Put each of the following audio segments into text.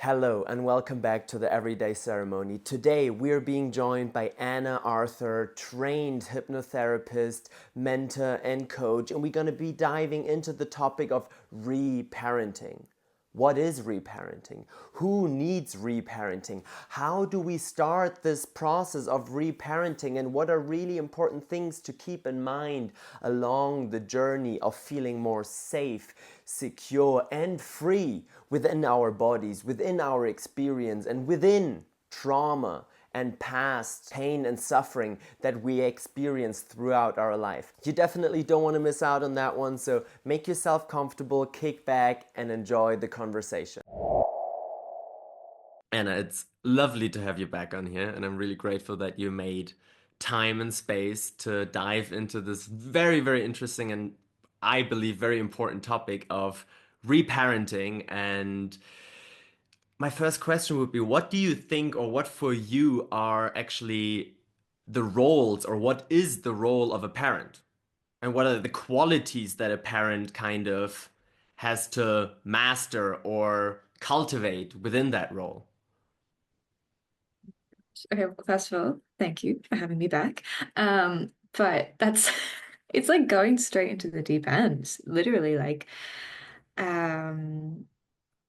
Hello and welcome back to the Everyday Ceremony. Today we're being joined by Anna Arthur, trained hypnotherapist, mentor, and coach, and we're going to be diving into the topic of reparenting. What is reparenting? Who needs reparenting? How do we start this process of reparenting? And what are really important things to keep in mind along the journey of feeling more safe, secure, and free within our bodies, within our experience, and within trauma and past pain and suffering that we experience throughout our life. You definitely don't want to miss out on that one, so make yourself comfortable, kick back, and enjoy the conversation. Anna, it's lovely to have you back on here, and I'm really grateful that you made time and space to dive into this very, very interesting and I believe very important topic of reparenting. And my first question would be, what do you think, or what for you are actually the roles, or what is the role of a parent? And what are the qualities that a parent kind of has to master or cultivate within that role? Okay, well, first of all, thank you for having me back. But that's it's like going straight into the deep end, literally. Um,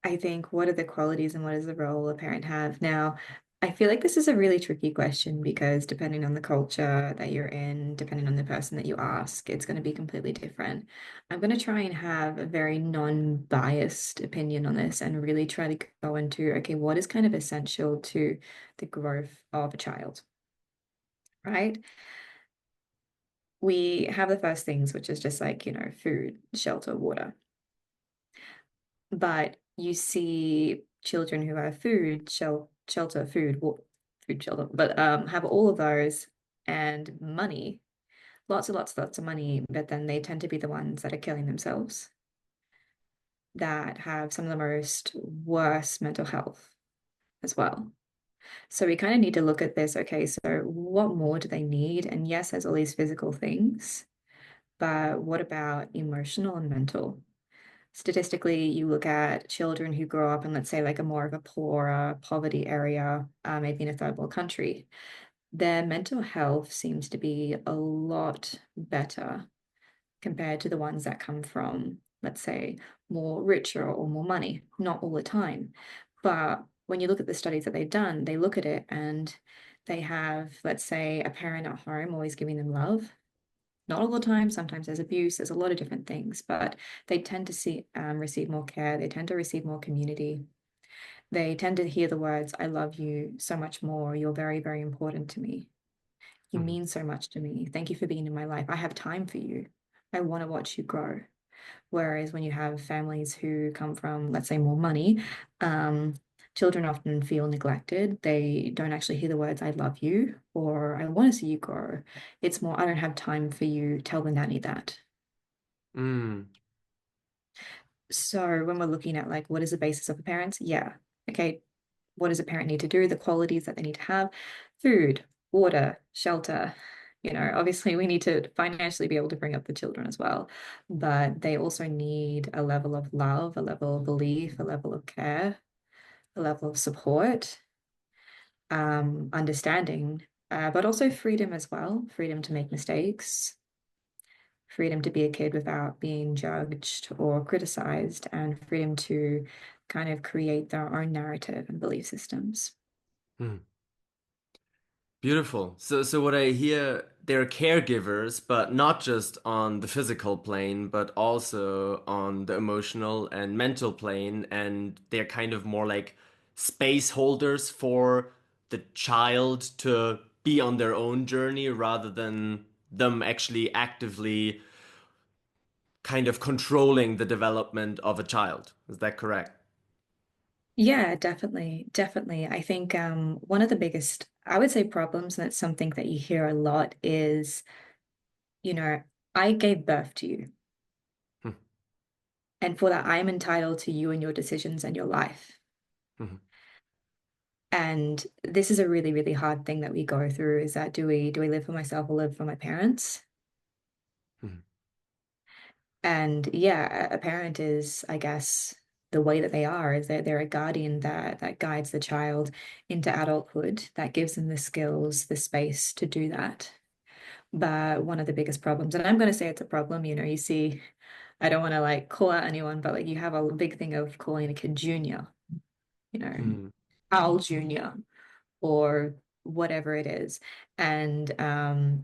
I think what are the qualities and what does the role a parent have? Now, I feel like this is a really tricky question because depending on the culture that you're in, depending on the person that you ask, it's going to be completely different. I'm going to try and have a very non-biased opinion on this and really try to go into, okay, what is kind of essential to the growth of a child, right? We have the first things, which is just like, food, shelter, water. But you see children who have food, shelter, food, shelter, but have all of those and money, lots of money, but then they tend to be the ones that are killing themselves, that have some of the most worst mental health as well. So we kind of need to look at this. Okay, so what more do they need? And yes, there's all these physical things, but what about emotional and mental? Statistically, you look at children who grow up in, let's say, like a more of a poorer poverty area, maybe in a third world country, their mental health seems to be a lot better compared to the ones that come from, let's say, more richer or more money. Not all the time. But when you look at the studies that they've done, they look at it and they have, let's say, a parent at home always giving them love. Not all the time. Sometimes there's abuse. There's a lot of different things, but they tend to receive more care. They tend to receive more community. They tend to hear the words, "I love you so much more. You're very, very important to me. You Mhm. mean so much to me. Thank you for being in my life. I have time for you. I want to watch you grow." Whereas when you have families who come from, let's say, more money, um, children often feel neglected. They don't actually hear the words, "I love you," or "I want to see you grow." It's more, "I don't have time for you. Tell the nanny that." Mm. So when we're looking at like what is the basis of a parent? Yeah. Okay, what does a parent need to do? The qualities that they need to have: food, water, shelter. Obviously we need to financially be able to bring up the children as well, but they also need a level of love, a level of belief, a level of care, a level of support, understanding, but also freedom as well, freedom to make mistakes, freedom to be a kid without being judged or criticized, and freedom to kind of create their own narrative and belief systems. Mm. Beautiful. So what I hear, they're caregivers, but not just on the physical plane, but also on the emotional and mental plane, and they're kind of more like space holders for the child to be on their own journey rather than them actually actively kind of controlling the development of a child. Is that correct? Yeah, definitely. Definitely. I think one of the biggest, I would say, problems, and it's something that you hear a lot, is, you know, I gave birth to you. Hmm. And for that, I am entitled to you and your decisions and your life. Hmm. And this is a really, really hard thing that we go through, is that do we live for myself or live for my parents? Hmm. And yeah, a parent is, I guess, the way that they are, is that they're a guardian that guides the child into adulthood, that gives them the skills, the space to do that. But one of the biggest problems, and I'm going to say it's a problem, you see, I don't want to like call out anyone, but like you have a big thing of calling a kid junior, you know, Mm-hmm. Al Junior or whatever it is. And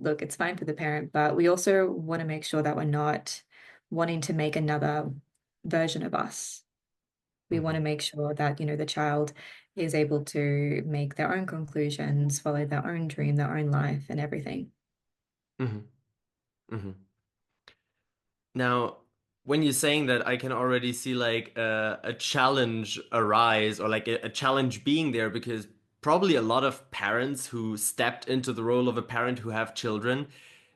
look, it's fine for the parent, but we also want to make sure that we're not wanting to make another version of us. We want Mm-hmm. to make sure that, the child is able to make their own conclusions, follow their own dream, their own life, and everything. Mm-hmm. Mm-hmm. Now, when you're saying that, I can already see like a challenge arise, or like a challenge being there, because probably a lot of parents who stepped into the role of a parent who have children,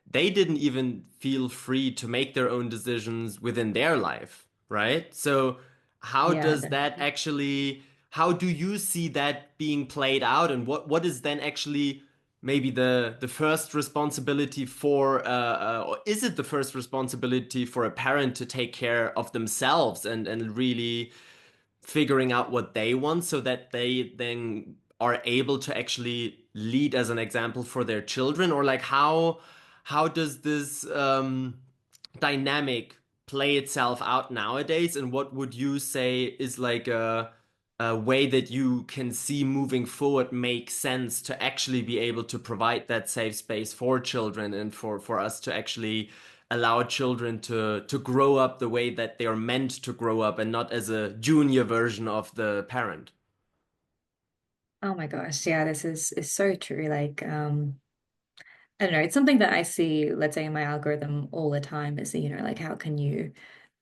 they didn't even feel free to make their own decisions within their life, right? So, how Yeah, does that definitely. actually, how do you see that being played out, and what is then actually maybe the first responsibility for or is it the first responsibility for a parent to take care of themselves and really figuring out what they want so that they then are able to actually lead as an example for their children, or like how does this dynamic play itself out nowadays, and what would you say is like a way that you can see moving forward make sense to actually be able to provide that safe space for children, and for us to actually allow children to grow up the way that they are meant to grow up, and not as a junior version of the parent. Oh my gosh, yeah, this is so true. Like, I don't know, it's something that I see, let's say in my algorithm all the time is, like how can you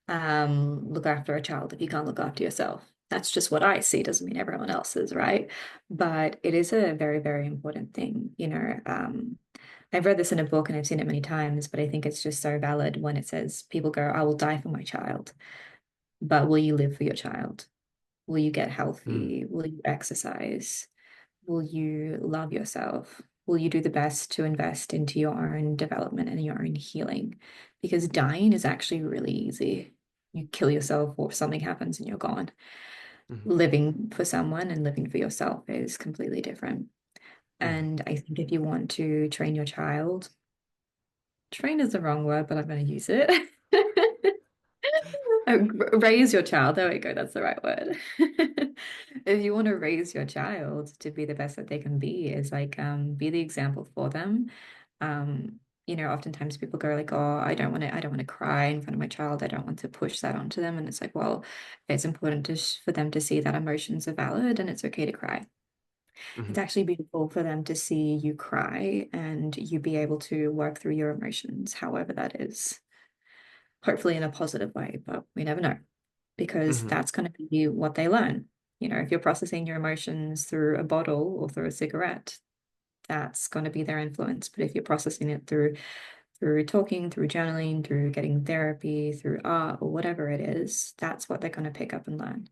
look after a child if you can't look after yourself? That's just what I see, doesn't mean everyone else is, right? But it is a very, very important thing, I've read this in a book and I've seen it many times, but I think it's just so valid when it says people go, I will die for my child, but will you live for your child? Will you get Mm, healthy? Will you exercise? Will you love yourself? Will you do the best to invest into your own development and your own healing? Because dying is actually really easy. You kill yourself or something happens and you're gone. mhm, Living for someone and living for yourself is completely different. mhm, And I think if you want to train your child, train is the wrong word, but I'm going to use it. Raise your child. There we go. That's the right word. If you want to raise your child to be the best that they can be, is like be the example for them. Oftentimes people go like, "Oh, I don't want to cry in front of my child. I don't want to push that onto them." And it's like, well, it's important for them to see that emotions are valid and it's okay to cry. It's mhm, actually beautiful for them to see you cry and you be able to work through your emotions, however that is, hopefully in a positive way, but we never know because mhm, that's going to be what they learn. If you're processing your emotions through a bottle or through a cigarette, that's going to be their influence. But if you're processing it through talking, through journaling, through getting therapy, through art or whatever it is, that's what they're going to pick up and learn.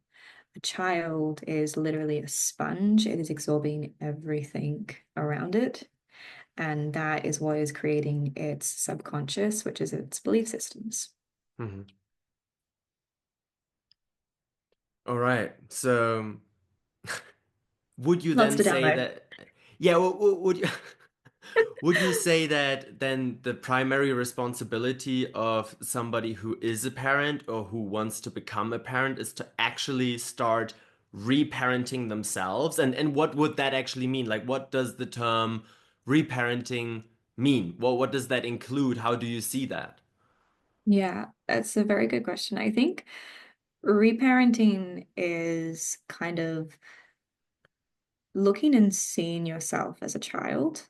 A child is literally a sponge. It is absorbing everything around it. And that is what is creating its subconscious, which is its belief systems. mhm. All right. So would you Lots then to say download. that, yeah, would you, would you say that then the primary responsibility of somebody who is a parent or who wants to become a parent is to actually start reparenting themselves? And what would that actually mean? Like, what does the term reparenting mean? Well, what does that include? How do you see that? Yeah, that's a very good question. I think reparenting is kind of looking and seeing yourself as a child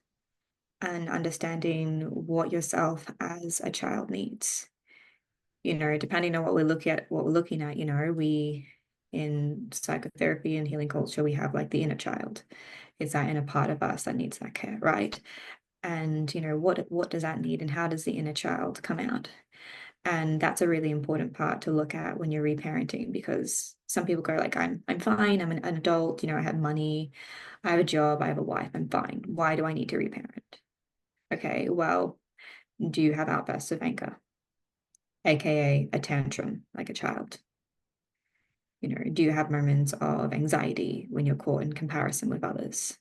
and understanding what yourself as a child needs. Depending on what we're looking at, we in psychotherapy and healing culture, we have like the inner child. It's that inner part of us that needs that care, right? And what does that need and how does the inner child come out? And that's a really important part to look at when you're reparenting because some people go like, I'm fine, I'm an adult, I have money, I have a job, I have a wife, I'm fine. Why do I need to reparent? Okay, well, do you have outbursts of anger, aka a tantrum like a child? Do you have moments of anxiety when you're caught in comparison with others?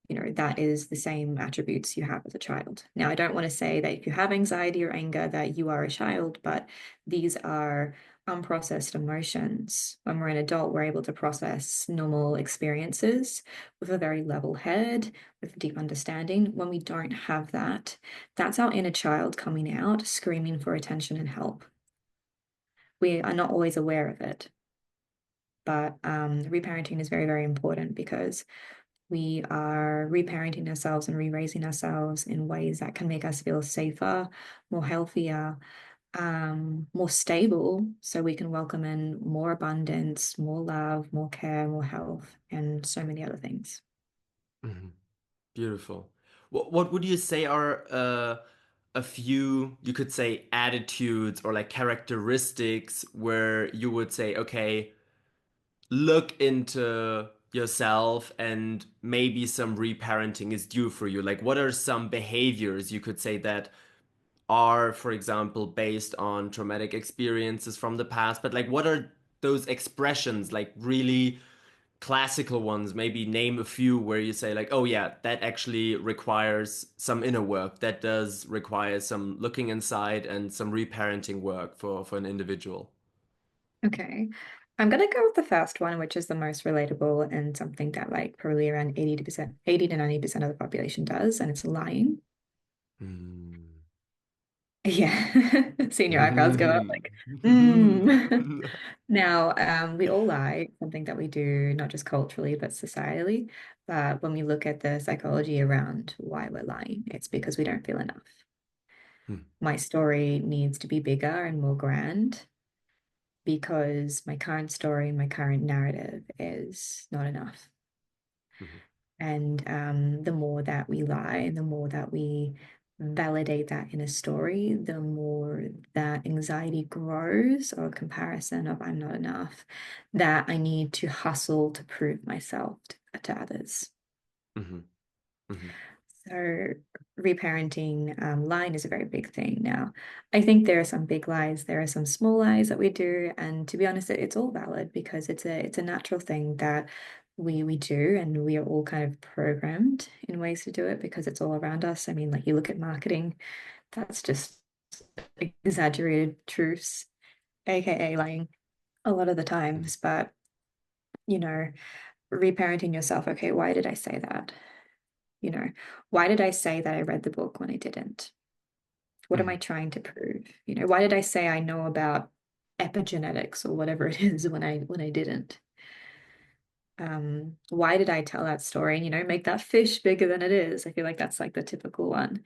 That is the same attributes you have as a child. Now, I don't want to say that if you have anxiety or anger that you are a child, but these are unprocessed emotions. When we're an adult, we're able to process normal experiences with a very level head, with deep understanding. When we don't have that, that's our inner child coming out, screaming for attention and help. We are not always aware of it, but reparenting is very, very important because we are reparenting ourselves and re-raising ourselves in ways that can make us feel safer, more healthier, more stable, so we can welcome in more abundance, more love, more care, more health, and so many other things. Mhm. Beautiful. What would you say are a few, you could say, attitudes or like characteristics where you would say, okay, look into yourself and maybe some reparenting is due for you? Like, what are some behaviors you could say that are, for example, based on traumatic experiences from the past? But like, what are those expressions, like really classical ones? Maybe name a few where you say, like, oh, yeah, that actually requires some inner work. That does require some looking inside and some reparenting work for an individual. Okay. I'm gonna go with the first one, which is the most relatable and something that like probably around 80 to 90% of the population does, and it's lying. Hmm. Yeah. Seeing your eyebrows go up like, mm. Now, we all lie, something that we do, not just culturally, but societally. But when we look at the psychology around why we're lying, it's because we don't feel enough. My story needs to be bigger and more grand because my current story, my current narrative is not enough. And the more that we lie and the more that we validate that in a story, the more that anxiety grows, or comparison of I'm not enough, that I need to hustle to prove myself to others. Mhm. Mhm. So reparenting, lying is a very big thing now. I think there are some big lies, there are some small lies that we do, and to be honest, it's all valid because it's a natural thing that we do, and we are all kind of programmed in ways to do it because it's all around us. I mean, like you look at marketing, that's just exaggerated truths, aka lying a lot of the Mhm. times. But you know, reparenting yourself, okay, why did I say that? You know, why did I say that I read the book when I didn't? What am I Mhm. trying to prove? Why did I say I know about epigenetics or whatever it is when I didn't? Why did I tell that story and, make that fish bigger than it is? I feel like that's like the typical one.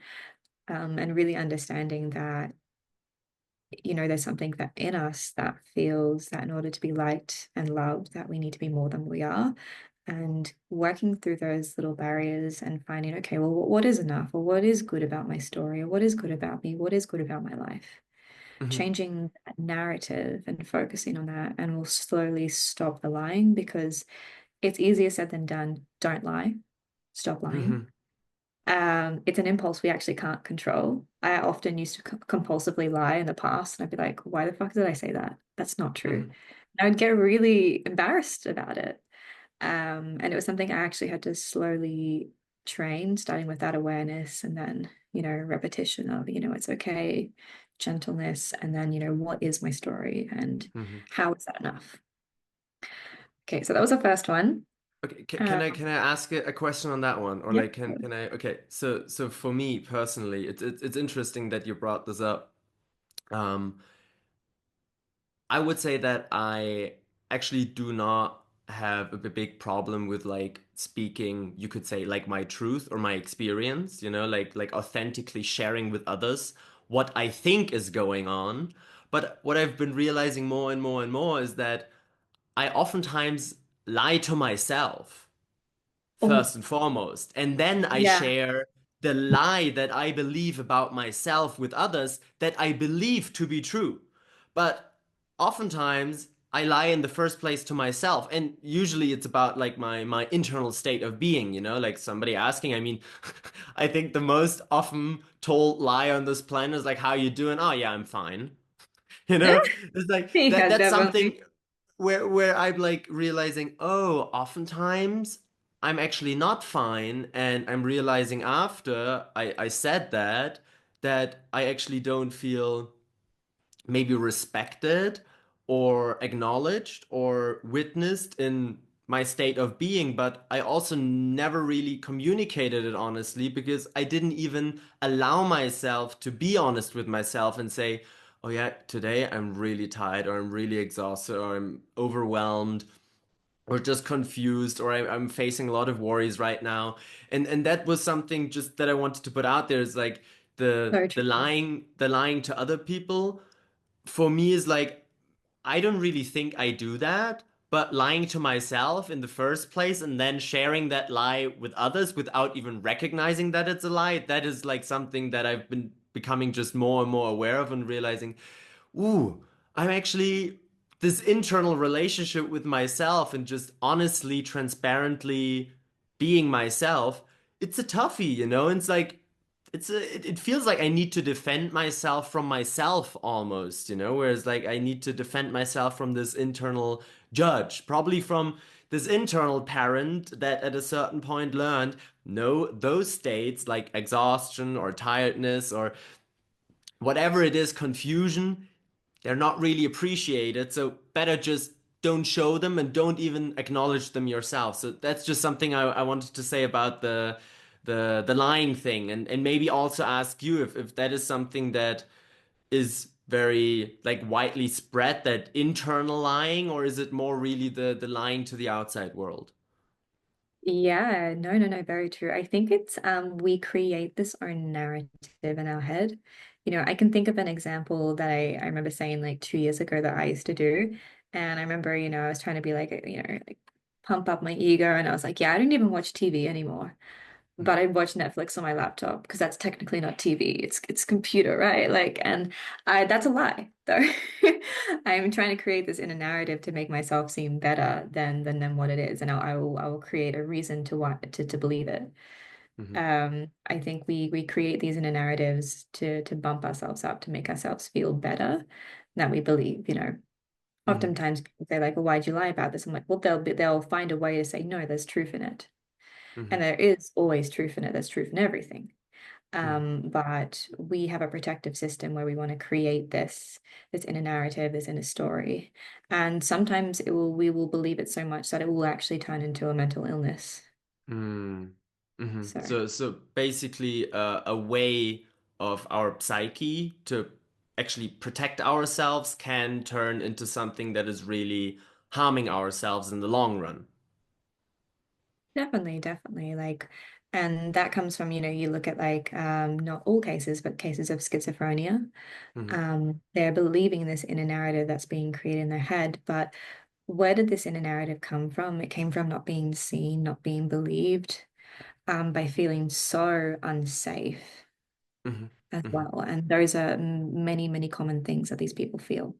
And really understanding that, there's something that in us that feels that in order to be liked and loved, that we need to be more than we are. And working through those little barriers and finding, okay, well, what is enough? Or what is good about my story? Or what is good about me? What is good about my life? Mhm. Changing that narrative and focusing on that, and we'll slowly stop the lying because it's easier said than done. Don't lie. Stop lying. Mhm. It's an impulse we actually can't control. I often used to compulsively lie in the past, and I'd be like, why the fuck did I say that? That's not true. Mhm. I would get really embarrassed about it. And it was something I actually had to slowly train, starting with that awareness and then, repetition of, it's okay, gentleness, and then, what is my story and Mhm. how is that enough? Okay, so that was the first one. Okay, Um, can I ask a question on that one, or yeah. like can I? Okay, so for me personally, it's interesting that you brought this up. Um, I would say that I actually do not have a big problem with like speaking, you could say, like my truth or my experience, like authentically sharing with others what I think is going on. But what I've been realizing more and more and more is that I oftentimes lie to myself Oh, first and foremost. And then I yeah. share the lie that I believe about myself with others that I believe to be true. But oftentimes I lie in the first place to myself. And usually it's about like my internal state of being, like somebody asking. I mean, I think the most often told lie on this planet is like, how you doing? Oh yeah, I'm fine. You know, it's like Yeah, that's something definitely. where I'm like realizing, oh, oftentimes I'm actually not fine, and I'm realizing after I said that I actually don't feel maybe respected or acknowledged or witnessed in my state of being, but I also never really communicated it honestly because I didn't even allow myself to be honest with myself and say, oh yeah, today I'm really tired or I'm really exhausted or I'm overwhelmed or just confused or I'm facing a lot of worries right now. And that was something just that I wanted to put out there is like So the lying to other people for me is like I don't really think I do that, but lying to myself in the first place and then sharing that lie with others without even recognizing that it's a lie, that is like something that I've been becoming just more and more aware of and realizing, ooh, I'm actually this internal relationship with myself and just honestly, transparently being myself. It's a toughie, you know? It's like it feels like I need to defend myself from myself almost, you know, whereas like I need to defend myself from this internal judge, probably from this internal parent that at a certain point learned, no, those states like exhaustion or tiredness or whatever it is, confusion, they're not really appreciated. So better just don't show them and don't even acknowledge them yourself. So that's just something I wanted to say about the lying thing and maybe also ask you if that is something that is very like widely spread, that internal lying, or is it more really the lying to the outside world? yeah, no, no, no, very true. I think it's we create this own narrative in our head. I can think of an example that I remember saying like 2 years ago that I used to do. And I remember, I was trying to be like, like pump up my ego, and I was like, yeah, I don't even watch TV anymore. But I watch Netflix on my laptop because that's technically not TV. It's computer, right? Like, and I that's a lie, though. I'm trying to create this inner narrative to make myself seem better than what it is, and I will create a reason to want to believe it. Hmm. I think we create these inner narratives to bump ourselves up, to make ourselves feel better than we believe. Hmm. Oftentimes people say like, "Well, why'd you lie about this?" I'm like, "Well, they'll find a way to say no. There's truth in it." And Hmm. there is always truth in it. There's truth in everything. Hmm. But we have a protective system where we want to create this inner narrative, this inner story. And sometimes we will believe it so much that it will actually turn into a mental illness. Mm. Hmm. So So basically, a way of our psyche to actually protect ourselves can turn into something that is really harming ourselves in the long run. definitely, definitely like, and that comes from, you look at like not all cases, but cases of schizophrenia. Hmm. They're believing this inner narrative that's being created in their head, but where did this inner narrative come from? It came from not being seen, not being believed, by feeling so unsafe Hmm. as Hmm. well. And those are many, many common things that these people feel.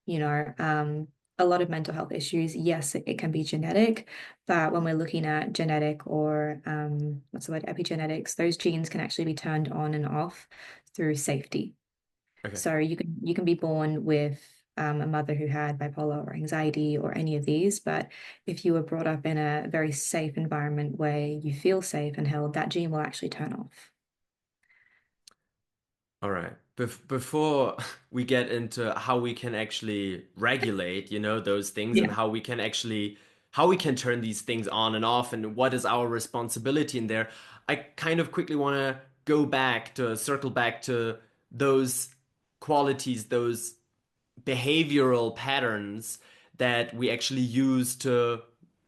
You know, um, a lot of mental health issues, yes, it can be genetic, but when we're looking at genetic or what's the word, epigenetics, those genes can actually be turned on and off through safety. Okay. So you can be born with a mother who had bipolar or anxiety or any of these, but if you were brought up in a very safe environment where you feel safe and held, that gene will actually turn off. All right. Before we get into how we can actually regulate, you know, those things and Yeah, how we can actually how we can turn these things on and off and what is our responsibility in there, I kind of quickly want to go back to circle back to those qualities, those behavioral patterns that we actually use to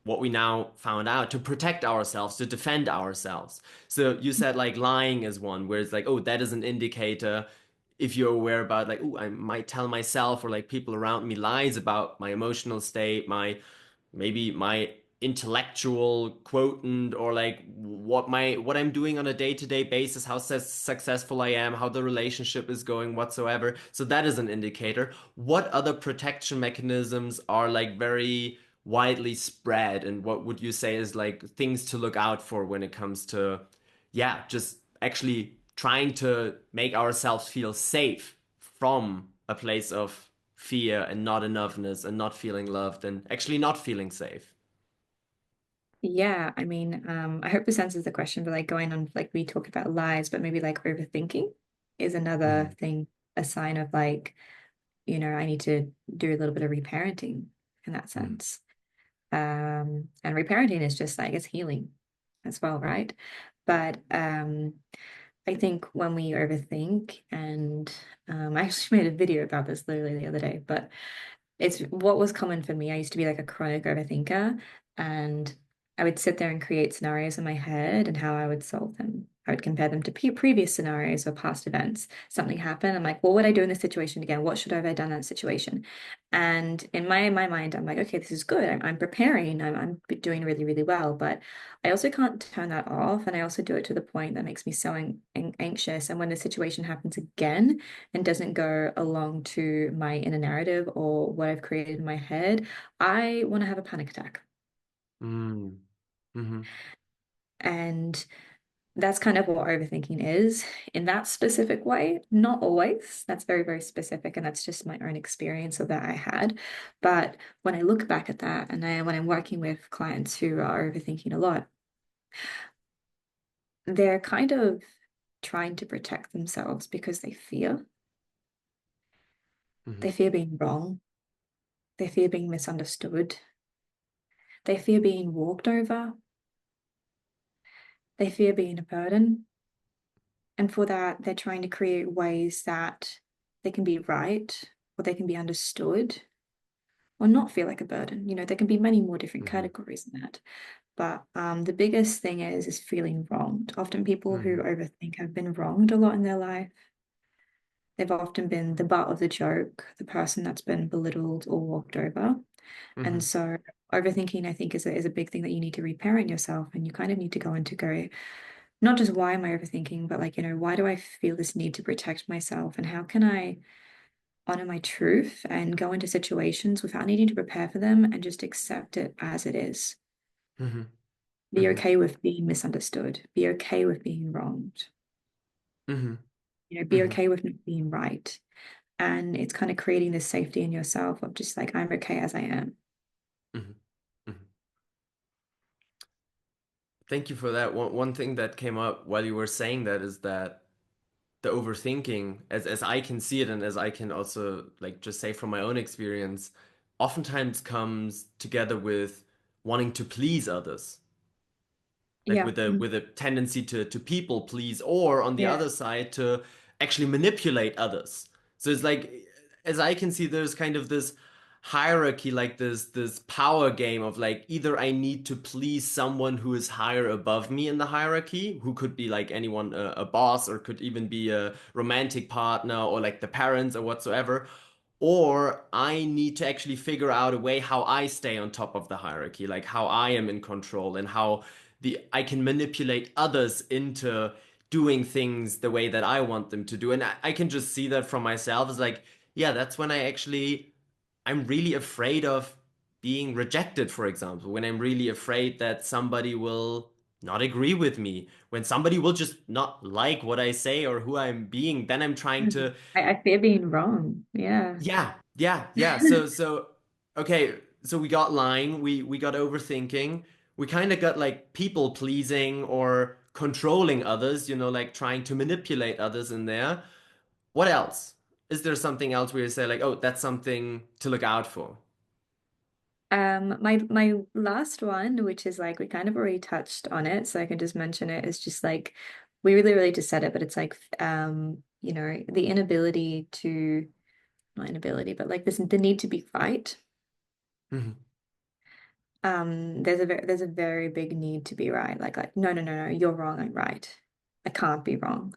what we now found out to protect ourselves, to defend ourselves. So you said like lying is one where it's like, oh, that is an indicator. If you're aware about like, oh, I might tell myself or like people around me lies about my emotional state, my maybe my intellectual quotient or like what I'm doing on a day-to-day basis, how successful I am, how the relationship is going whatsoever. So that is an indicator. What other protection mechanisms are like very widely spread, and what would you say is like things to look out for when it comes to yeah, just actually trying to make ourselves feel safe from a place of fear and not enoughness and not feeling loved and actually not feeling safe. Yeah, I mean, I hope this answers the question, but like going on, like we talked about lies, but maybe like overthinking is another Hmm. thing, a sign of like, I need to do a little bit of reparenting in that Hmm. sense. And reparenting is just like it's healing as well, right? But I think when we overthink, and I actually made a video about this literally the other day, but it's what was common for me. I used to be like a chronic overthinker, and I would sit there and create scenarios in my head and how I would solve them. I would compare them to previous scenarios or past events. Something happened. I'm like, well, what would I do in this situation again? What should I have done in that situation? And in my mind, I'm like, okay, this is good. I'm preparing. I'm doing really, really well. But I also can't turn that off. And I also do it to the point that makes me so anxious. And when the situation happens again, and doesn't go along to my inner narrative or what I've created in my head, I want to have a panic attack. Mm. Hmm. And that's kind of what overthinking is in that specific way. Not always. That's very, very specific. And that's just my own experience of that I had. But when I look back at that and when I'm working with clients who are overthinking a lot, they're kind of trying to protect themselves because they fear. Hmm. They fear being wrong. They fear being misunderstood. They fear being walked over. They fear being a burden. And for that, they're trying to create ways that they can be right or they can be understood or not feel like a burden. There can be many more different Hmm. categories than that. But the biggest thing is feeling wronged. Often people who Hmm. overthink have been wronged a lot in their life. They've often been the butt of the joke, the person that's been belittled or walked over. And Hmm. so overthinking, I think, is a big thing that you need to reparent yourself. And you kind of need to go into go, not just why am I overthinking, but like, why do I feel this need to protect myself? And how can I honor my truth and go into situations without needing to prepare for them and just accept it as it is? Hmm. Be Hmm. okay with being misunderstood. Be okay with being wronged. Hmm. Be Hmm. okay with not being right. And it's kind of creating this safety in yourself of just like, I'm okay as I am. Hmm. Hmm. Thank you for that. One thing that came up while you were saying that is that the overthinking, as I can see it and as I can also like just say from my own experience, oftentimes comes together with wanting to please others. Like Yeah. with a tendency to people please, or on the Yeah. other side to actually manipulate others. So it's like, as I can see, there's kind of this hierarchy, like this power game of like either I need to please someone who is higher above me in the hierarchy, who could be like anyone, a boss, or could even be a romantic partner, or like the parents or whatsoever, or I need to actually figure out a way how I stay on top of the hierarchy, like how I am in control and how the I can manipulate others into doing things the way that I want them to do. And I can just see that from myself as like, yeah, that's when I'm really afraid of being rejected, for example, when I'm really afraid that somebody will not agree with me, when somebody will just not like what I say or who I'm being, then I'm trying Mm. to. I fear being wrong. Yeah. Yeah. So okay, so we got lying, we got overthinking, we kind of got like people pleasing or controlling others, like trying to manipulate others in there. What else? Is there something else where you say like, oh, that's something to look out for? My last one, which is like we kind of already touched on it, so I can just mention it, is just like we really just said it, but it's like the inability to not inability, but like this the need to be right. Hmm. There's a very big need to be right. Like no, you're wrong, I'm right. I can't be wrong.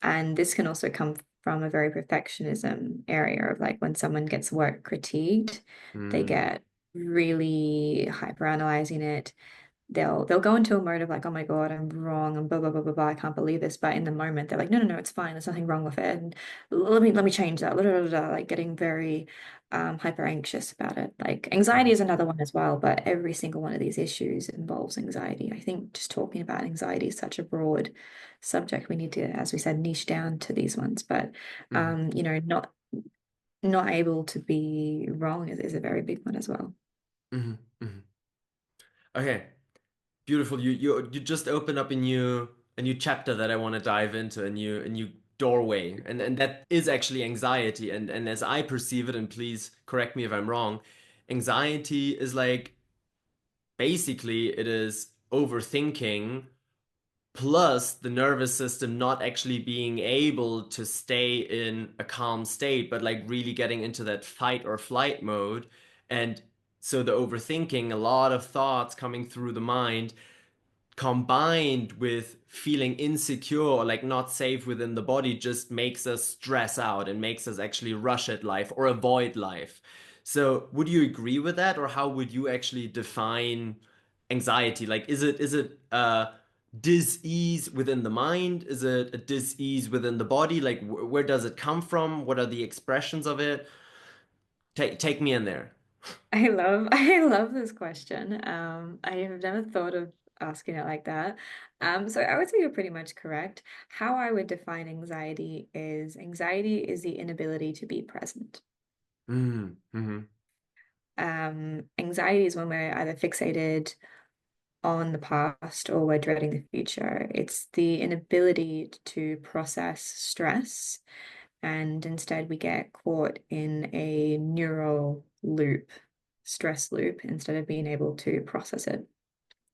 And this can also come from a very perfectionism area of like when someone gets work critiqued, they Mm. get really hyper analyzing it. They'll go into a mode of like, oh my God, I'm wrong and blah blah blah blah blah. I can't believe this. But in the moment, they're like, no, it's fine. There's nothing wrong with it. And let me change that. Like getting very hyper anxious about it. Like anxiety Hmm. is another one as well, but every single one of these issues involves anxiety. I think just talking about anxiety is such a broad subject. We need to, as we said, niche down to these ones. But Hmm. not. not able to be wrong is a very big one as well. Hmm. Hmm. Okay, beautiful. You just opened up a new chapter that I want to dive into, a new doorway, and that is actually anxiety. And as I perceive it, and please correct me if I'm wrong, anxiety is like basically it is overthinking plus the nervous system not actually being able to stay in a calm state, but like really getting into that fight or flight mode. And so the overthinking, a lot of thoughts coming through the mind, combined with feeling insecure or like not safe within the body, just makes us stress out and makes us actually rush at life or avoid life. So would you agree with that, or how would you actually define anxiety? Like is it dis-ease within the mind? Is it a dis-ease within the body? Like where does it come from? What are the expressions of it? Take me in there. I love this question. I have never thought of asking it like that. So I would say you're pretty much correct. How I would define anxiety is the inability to be present. Mm, mm-hmm, Anxiety is when we're either fixated on the past or we're dreading the future. It's the inability to process stress, and instead we get caught in a neural loop, stress loop, instead of being able to process it.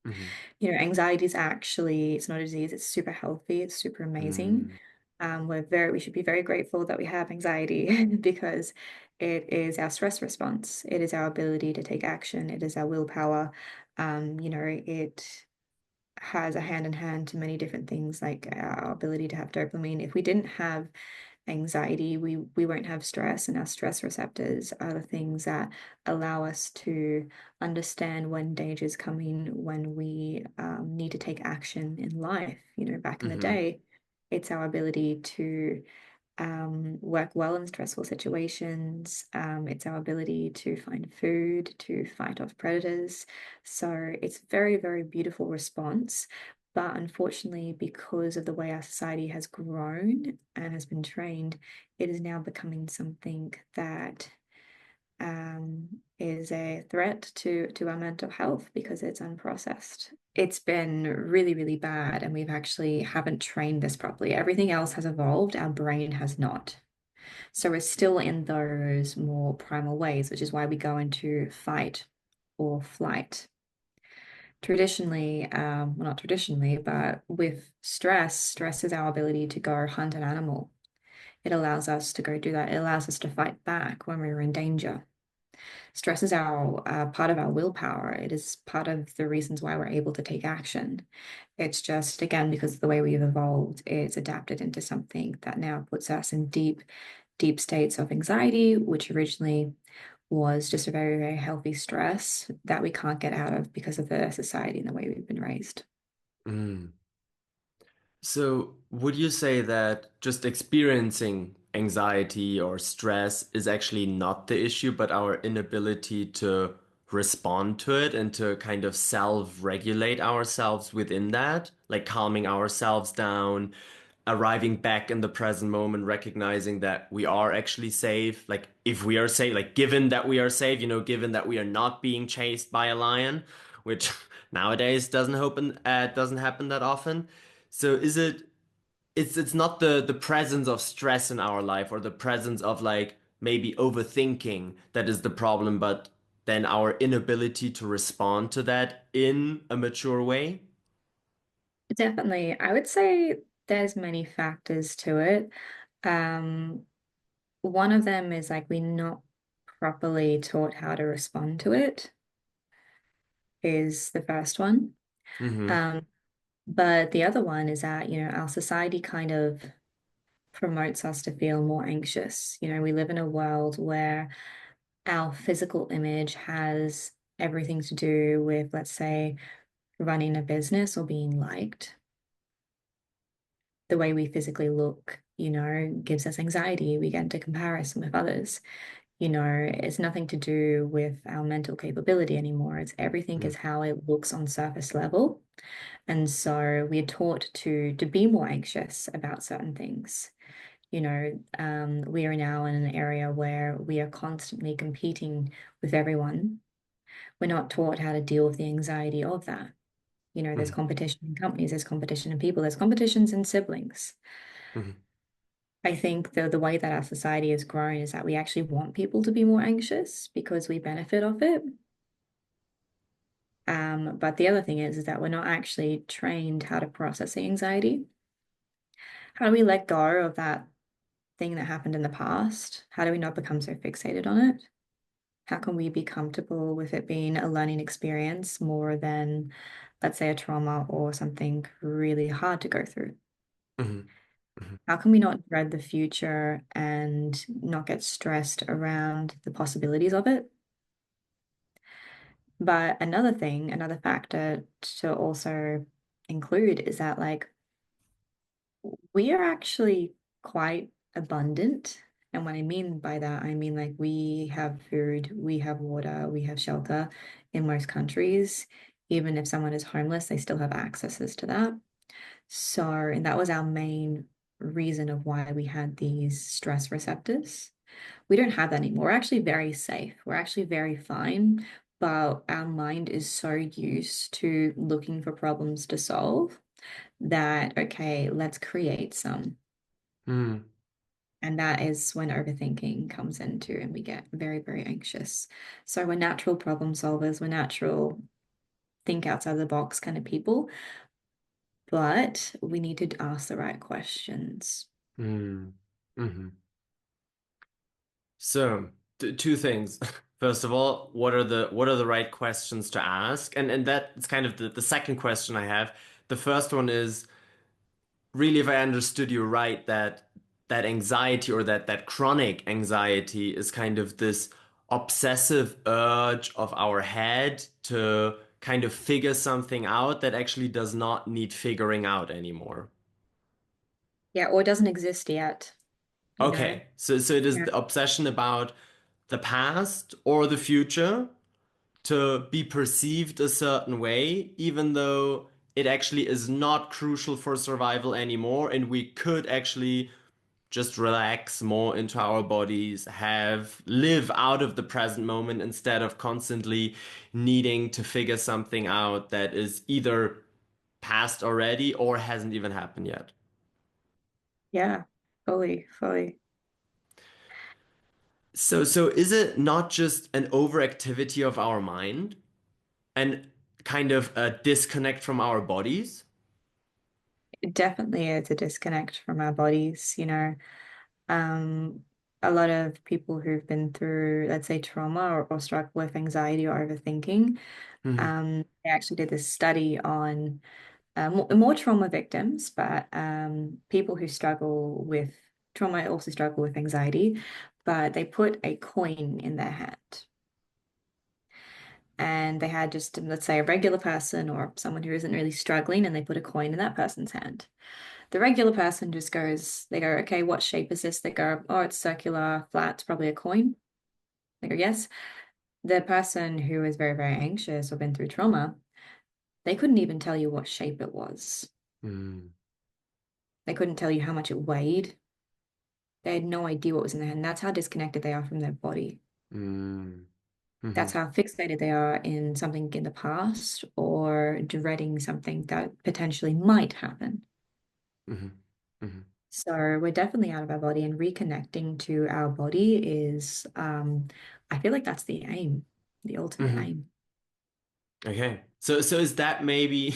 mm-hmm, Anxiety is actually, it's not a disease, it's super healthy, it's super amazing. mm, We should be very grateful that we have anxiety because it is our stress response. It is our ability to take action. It is our willpower. It has a hand in hand to many different things like our ability to have dopamine. If we didn't have anxiety, we won't have stress, and our stress receptors are the things that allow us to understand when danger is coming, when we need to take action in life. Back in the mm-hmm, day, it's our ability to work well in stressful situations. It's our ability to find food, to fight off predators. So it's very, very beautiful response. But unfortunately, because of the way our society has grown and has been trained, it is now becoming something that is a threat to our mental health because it's unprocessed. It's been really, really bad, and we've actually haven't trained this properly. Everything else has evolved, our brain has not. So we're still in those more primal ways, which is why we go into fight or flight. Traditionally, well, not traditionally, but with stress is our ability to go hunt an animal. It allows us to go do that. It allows us to fight back when we're in danger. Stress is our part of our willpower. It is part of the reasons why we're able to take action. It's just, again, because of the way we've evolved, it's adapted into something that now puts us in deep, deep states of anxiety, which originally was just a very, very healthy stress that we can't get out of because of the society and the way we've been raised. mm. So, would you say that just experiencing anxiety or stress is actually not the issue, but our inability to respond to it and to kind of self-regulate ourselves within that, like calming ourselves down, arriving back in the present moment, recognizing that we are actually safe, like if we are safe, like given that we are safe, given that we are not being chased by a lion, which nowadays doesn't happen that often. So it's not the presence of stress in our life or the presence of like maybe overthinking that is the problem, but then our inability to respond to that in a mature way. Definitely. I would say there's many factors to it. Um, One of them is like we're not properly taught how to respond to it, is the first one. Mm-hmm. Um, but the other one is that, our society kind of promotes us to feel more anxious. We live in a world where our physical image has everything to do with, let's say, running a business or being liked. The way we physically look, gives us anxiety. We get into comparison with others. It's nothing to do with our mental capability anymore. It's everything is how it looks on surface level. And so we're taught to be more anxious about certain things. We are now in an area where we are constantly competing with everyone. We're not taught how to deal with the anxiety of that. There's Mhm. competition in companies, there's competition in people, there's competitions in siblings. Mhm. I think the way that our society has grown is that we actually want people to be more anxious because we benefit off it. But the other thing is that we're not actually trained how to process the anxiety. How do we let go of that thing that happened in the past? How do we not become so fixated on it? How can we be comfortable with it being a learning experience more than, let's say, a trauma or something really hard to go through? Mhm. Mhm. How can we not dread the future and not get stressed around the possibilities of it? But another thing, another factor to also include is that, like, we are actually quite abundant. And what I mean by that, I mean like we have food, we have water, we have shelter in most countries. Even if someone is homeless, they still have accesses to that. So, and that was our main reason of why we had these stress receptors. We don't have that anymore. We're actually very safe. We're actually very fine, but our mind is so used to looking for problems to solve that, okay, let's create some. Mhm. And that is when overthinking comes into and we get very, very anxious. So we're natural problem solvers, we're natural think outside the box kind of people, but we need to ask the right questions. Mhm. Mhm. So, two things. First of all, what are the right questions to ask? And that's kind of the second question I have. The first one is really, if I understood you right, that anxiety or that chronic anxiety is kind of this obsessive urge of our head to kind of figure something out that actually does not need figuring out anymore. Yeah, or it doesn't exist yet, you know? Okay, so it is Yeah. the obsession about the past or the future to be perceived a certain way, even though it actually is not crucial for survival anymore, and we could actually just relax more into our bodies, live out of the present moment instead of constantly needing to figure something out that is either past already or hasn't even happened yet. Yeah, fully, fully. So is it not just an overactivity of our mind and kind of a disconnect from our bodies? It definitely is a disconnect from our bodies. Um, a lot of people who've been through, let's say, trauma or struggle with anxiety or overthinking, Hmm. they actually did this study on more trauma victims, but people who struggle with trauma also struggle with anxiety, but they put a coin in their hand. And they had just, let's say, a regular person or someone who isn't really struggling, and they put a coin in that person's hand. The regular person just goes, they go, okay, what shape is this? They go, oh, it's circular, flat, it's probably a coin. They go, yes. The person who is very, very anxious or been through trauma, they couldn't even tell you what shape it was. Hmm. They couldn't tell you how much it weighed. They had no idea what was in their hand. That's how disconnected they are from their body. Hmm. Hmm. That's how fixated they are in something in the past or dreading something that potentially might happen. Hmm. Hmm. So we're definitely out of our body, and reconnecting to our body is, I feel like that's the aim, the ultimate Hmm. aim. Okay. So is that maybe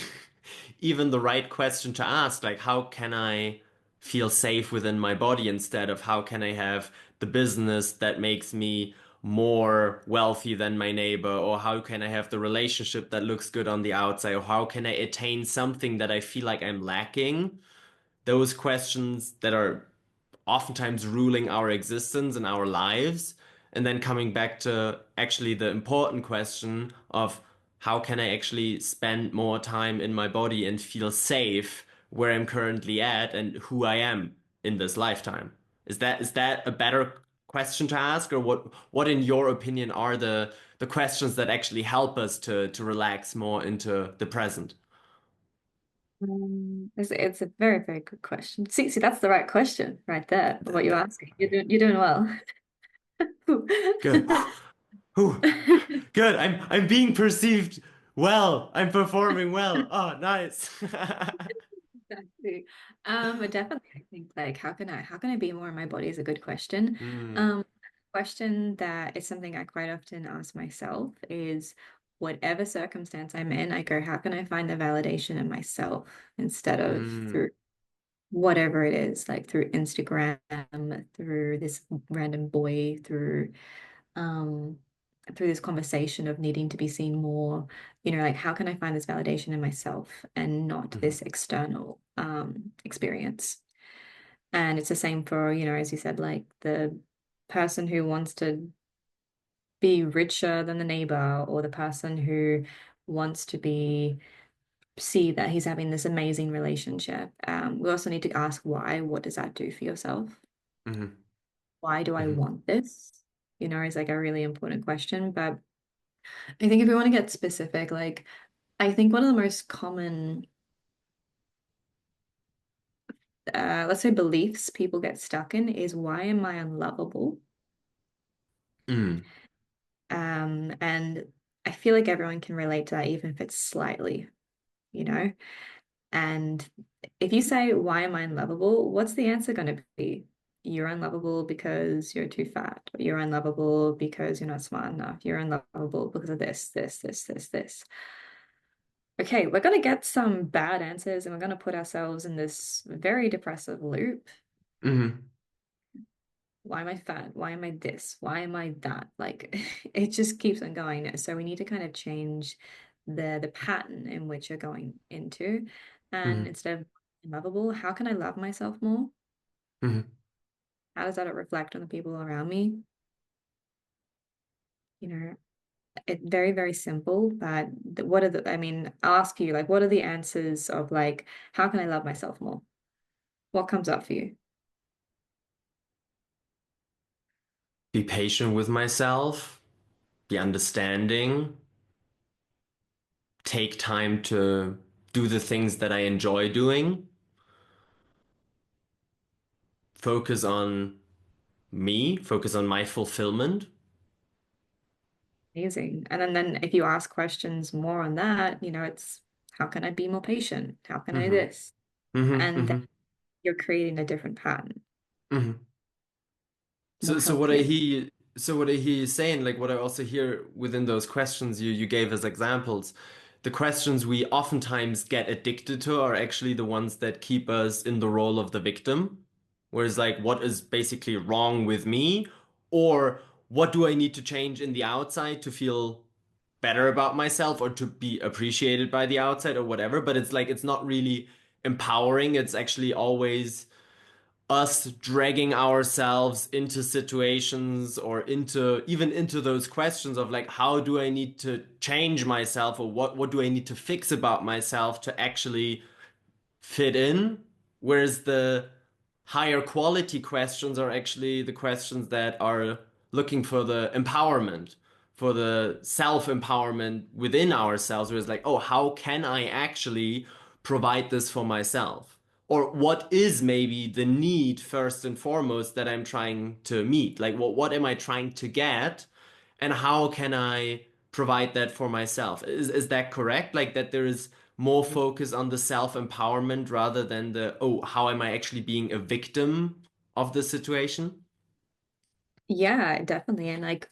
even the right question to ask? Like, how can I feel safe within my body instead of how can I have the business that makes me more wealthy than my neighbor? Or how can I have the relationship that looks good on the outside? Or how can I attain something that I feel like I'm lacking? Those questions that are oftentimes ruling our existence and our lives. And then coming back to actually the important question of how can I actually spend more time in my body and feel safe where I'm currently at and who I am in this lifetime? Is that a better question to ask, or what in your opinion are the questions that actually help us to relax more into the present? It's a very, very good question. See, that's the right question right there, what you're asking. You're doing well. Good. Whew. Good. I'm being perceived well. I'm performing well. Oh, nice. Exactly. But definitely I think like how can I be more in my body is a good question. Mm, Um, question that is something I quite often ask myself is whatever circumstance I'm in, I go, how can I find the validation in myself instead of mm, through whatever it is, like through Instagram, through this random boy, um through this conversation of needing to be seen more, like how can I find this validation in myself and not mhm, this external experience. And it's the same for, as you said, like the person who wants to be richer than the neighbor, or the person who wants to be see that he's having this amazing relationship. We also need to ask why. What does that do for yourself? mhm, Why do I mhm, want this? Is like a really important question. But I think if we want to get specific, like I think one of the most common, let's say, beliefs people get stuck in is why am I unlovable? mm, And I feel like everyone can relate to that, even if it's slightly, you know? And if you say, why am I unlovable? What's the answer going to be? You're unlovable because you're too fat. Or you're unlovable because you're not smart enough. You're unlovable because of this. Okay, we're going to get some bad answers and we're going to put ourselves in this very depressive loop. mhm, Why am I fat? Why am I this? Why am I that? Like it just keeps on going. So we need to kind of change the pattern in which you're going into. And mhm, instead of lovable, how can I love myself more? mhm. How does that reflect on the people around me? You know, it very, very simple, but what are I mean, I'll ask you, like, what are the answers of like, how can I love myself more? What comes up for you? Be patient with myself, be understanding, take time to do the things that I enjoy doing, focus on me, focus on my fulfillment. Amazing. And then if you ask questions more on that, it's how can I be more patient? How can I Hmm. this? Hmm. And then Hmm. you're creating a different pattern, Hmm. more So healthier. what I hear you saying, like what I also hear within those questions you gave as examples, the questions we oftentimes get addicted to are actually the ones that keep us in the role of the victim. Whereas like what is basically wrong with me, or what do I need to change in the outside to feel better about myself or to be appreciated by the outside or whatever, but it's like it's not really empowering. It's actually always us dragging ourselves into situations or into even into those questions of like how do I need to change myself or what do I need to fix about myself to actually fit in, whereas the higher quality questions are actually the questions that are looking for the empowerment, for the self-empowerment within ourselves, where it's like, oh, how can I actually provide this for myself? Or what is maybe the need first and foremost that I'm trying to meet? Like what am I trying to get? And how can I provide that for myself? Is that correct? Like that there is more focus on the self-empowerment rather than the, oh, how am I actually being a victim of the situation? Yeah, definitely. And like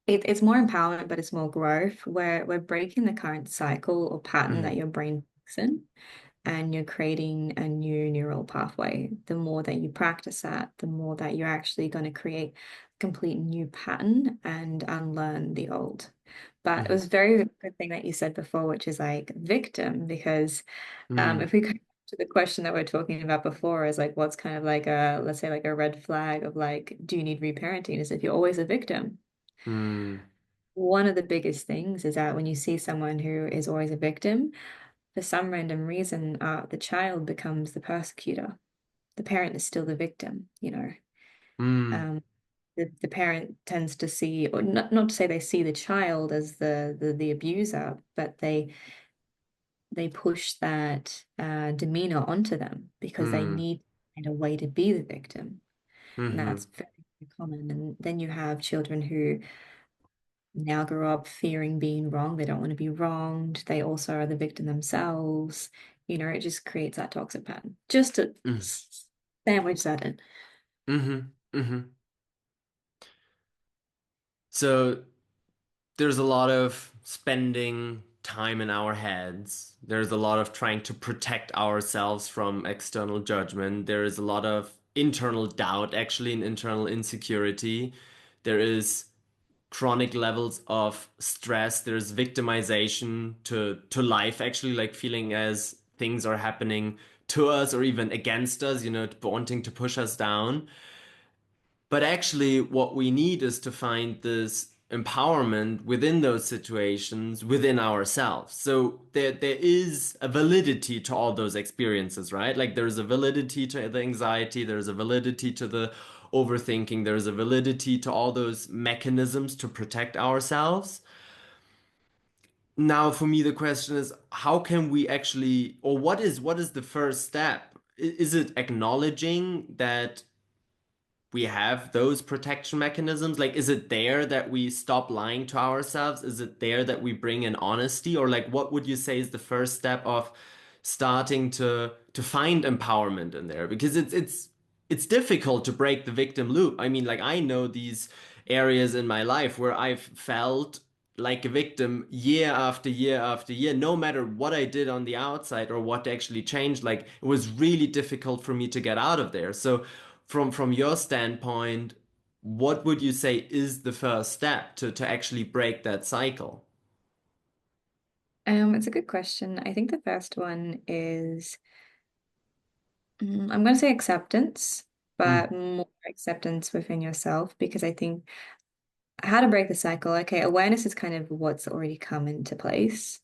it's more empowerment, but it's more growth. We're breaking the current cycle or pattern that Mm-hmm. your brain works in, and you're creating a new neural pathway. The more that you practice that, the more that you're actually going to create a complete new pattern and unlearn the old. But it Mm-hmm. was very good thing that you said before, which is like victim, because if we go to the question that we're talking about before, is like what's kind of like let's say like a red flag of like, do you need reparenting? Is if you're always a victim. Mm-hmm. One of the biggest things is that when you see someone who is always a victim, for some random reason, the child becomes the persecutor. The parent is still the victim. Mm-hmm. Um, the parent tends to see, or not to say they see the child as the abuser, but they push that demeanor onto them because they Mm. need to find a way to be the victim. And Mm-hmm. that's very, very common. And then you have children who now grow up fearing being wrong. They don't want to be wronged. They also are the victim themselves. It just creates that toxic pattern. Just to sandwich that in. Mm-hmm. Mm-hmm. So there's a lot of spending time in our heads. There's a lot of trying to protect ourselves from external judgment. There is a lot of internal doubt, actually, and internal insecurity. There is chronic levels of stress. There's victimization to life, actually, like feeling as things are happening to us or even against us, wanting to push us down. But actually, what we need is to find this empowerment within those situations, within ourselves. So there is a validity to all those experiences, right? Like there's a validity to the anxiety, there's a validity to the overthinking, there's a validity to all those mechanisms to protect ourselves. Now, for me, the question is, how can we actually, or what is the first step? Is it acknowledging that we have those protection mechanisms? Like, is it there that we stop lying to ourselves? Is it there that we bring in honesty? Or like, what would you say is the first step of starting to find empowerment in there? Because it's difficult to break the victim loop. I mean, like I know these areas in my life where I've felt like a victim year after year after year, no matter what I did on the outside or what actually changed. Like it was really difficult for me to get out of there. So from your standpoint, what would you say is the first step to actually break that cycle? It's a good question. I think the first one is I'm going to say acceptance, but Mm, more acceptance within yourself because I think how to break the cycle. Okay, awareness is kind of what's already come into place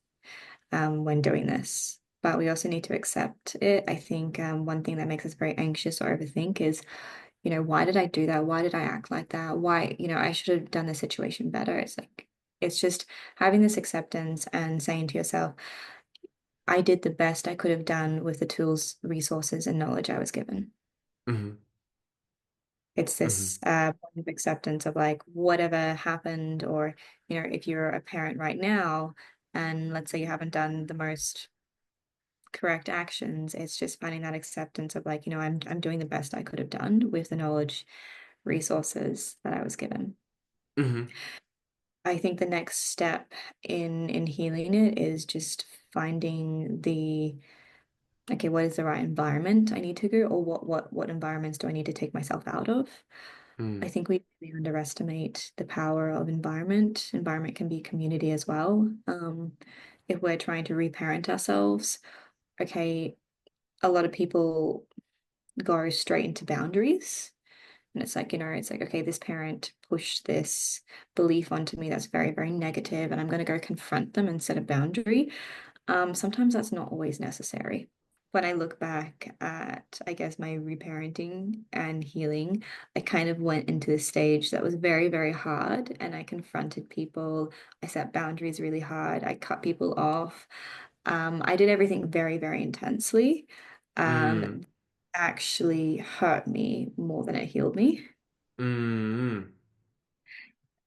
when doing this, but we also need to accept it. I think one thing that makes us very anxious or overthink is, why did I do that? Why did I act like that? Why, I should have done the situation better. It's like, it's just having this acceptance and saying to yourself, I did the best I could have done with the tools, resources, and knowledge I was given. mm, It's mm, this point of acceptance of like whatever happened, or if you're a parent right now, and let's say you haven't done the most correct actions, it's just finding that acceptance of like, I'm doing the best I could have done with the knowledge, resources that I was given. mm, I think the next step in healing it is just finding the okay, what is the right environment I need to go, or what environments do I need to take myself out of? I mm, think we really underestimate the power of environment. Environment can be community as well. If we're trying to reparent ourselves, okay, a lot of people go straight into boundaries. And it's like, it's like, okay, this parent pushed this belief onto me that's very, very negative, and I'm going to go confront them and set a boundary. Sometimes that's not always necessary. When I look back at, I guess, my reparenting and healing, I kind of went into this stage that was very, very hard, and I confronted people. I set boundaries really hard. I cut people off. I did everything very, very intensely. mm, Actually hurt me more than it healed me. mm,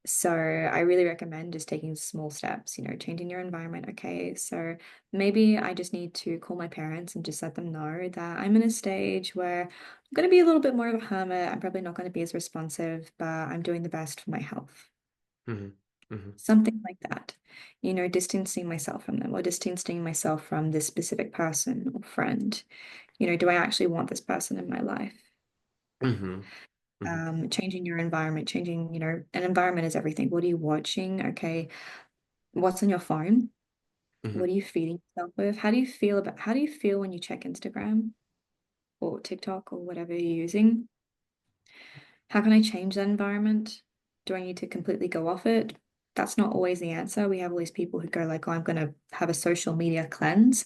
So I really recommend just taking small steps, changing your environment. Okay, so maybe I just need to call my parents and just let them know that I'm in a stage where I'm going to be a little bit more of a hermit. I'm probably not going to be as responsive, but I'm doing the best for my health. mm, mm, Something like that. Distancing myself from them or distancing myself from this specific person or friend. Do I actually want this person in my life? mm, mm, Changing your environment, changing, an environment is everything. What are you watching? Okay, what's on your phone? mm, What are you feeding yourself with? How do you feel when you check Instagram or TikTok or whatever you're using? How can I change that environment? Do I need to completely go off it? That's not always the answer. We have all these people who go like, oh, I'm going to have a social media cleanse.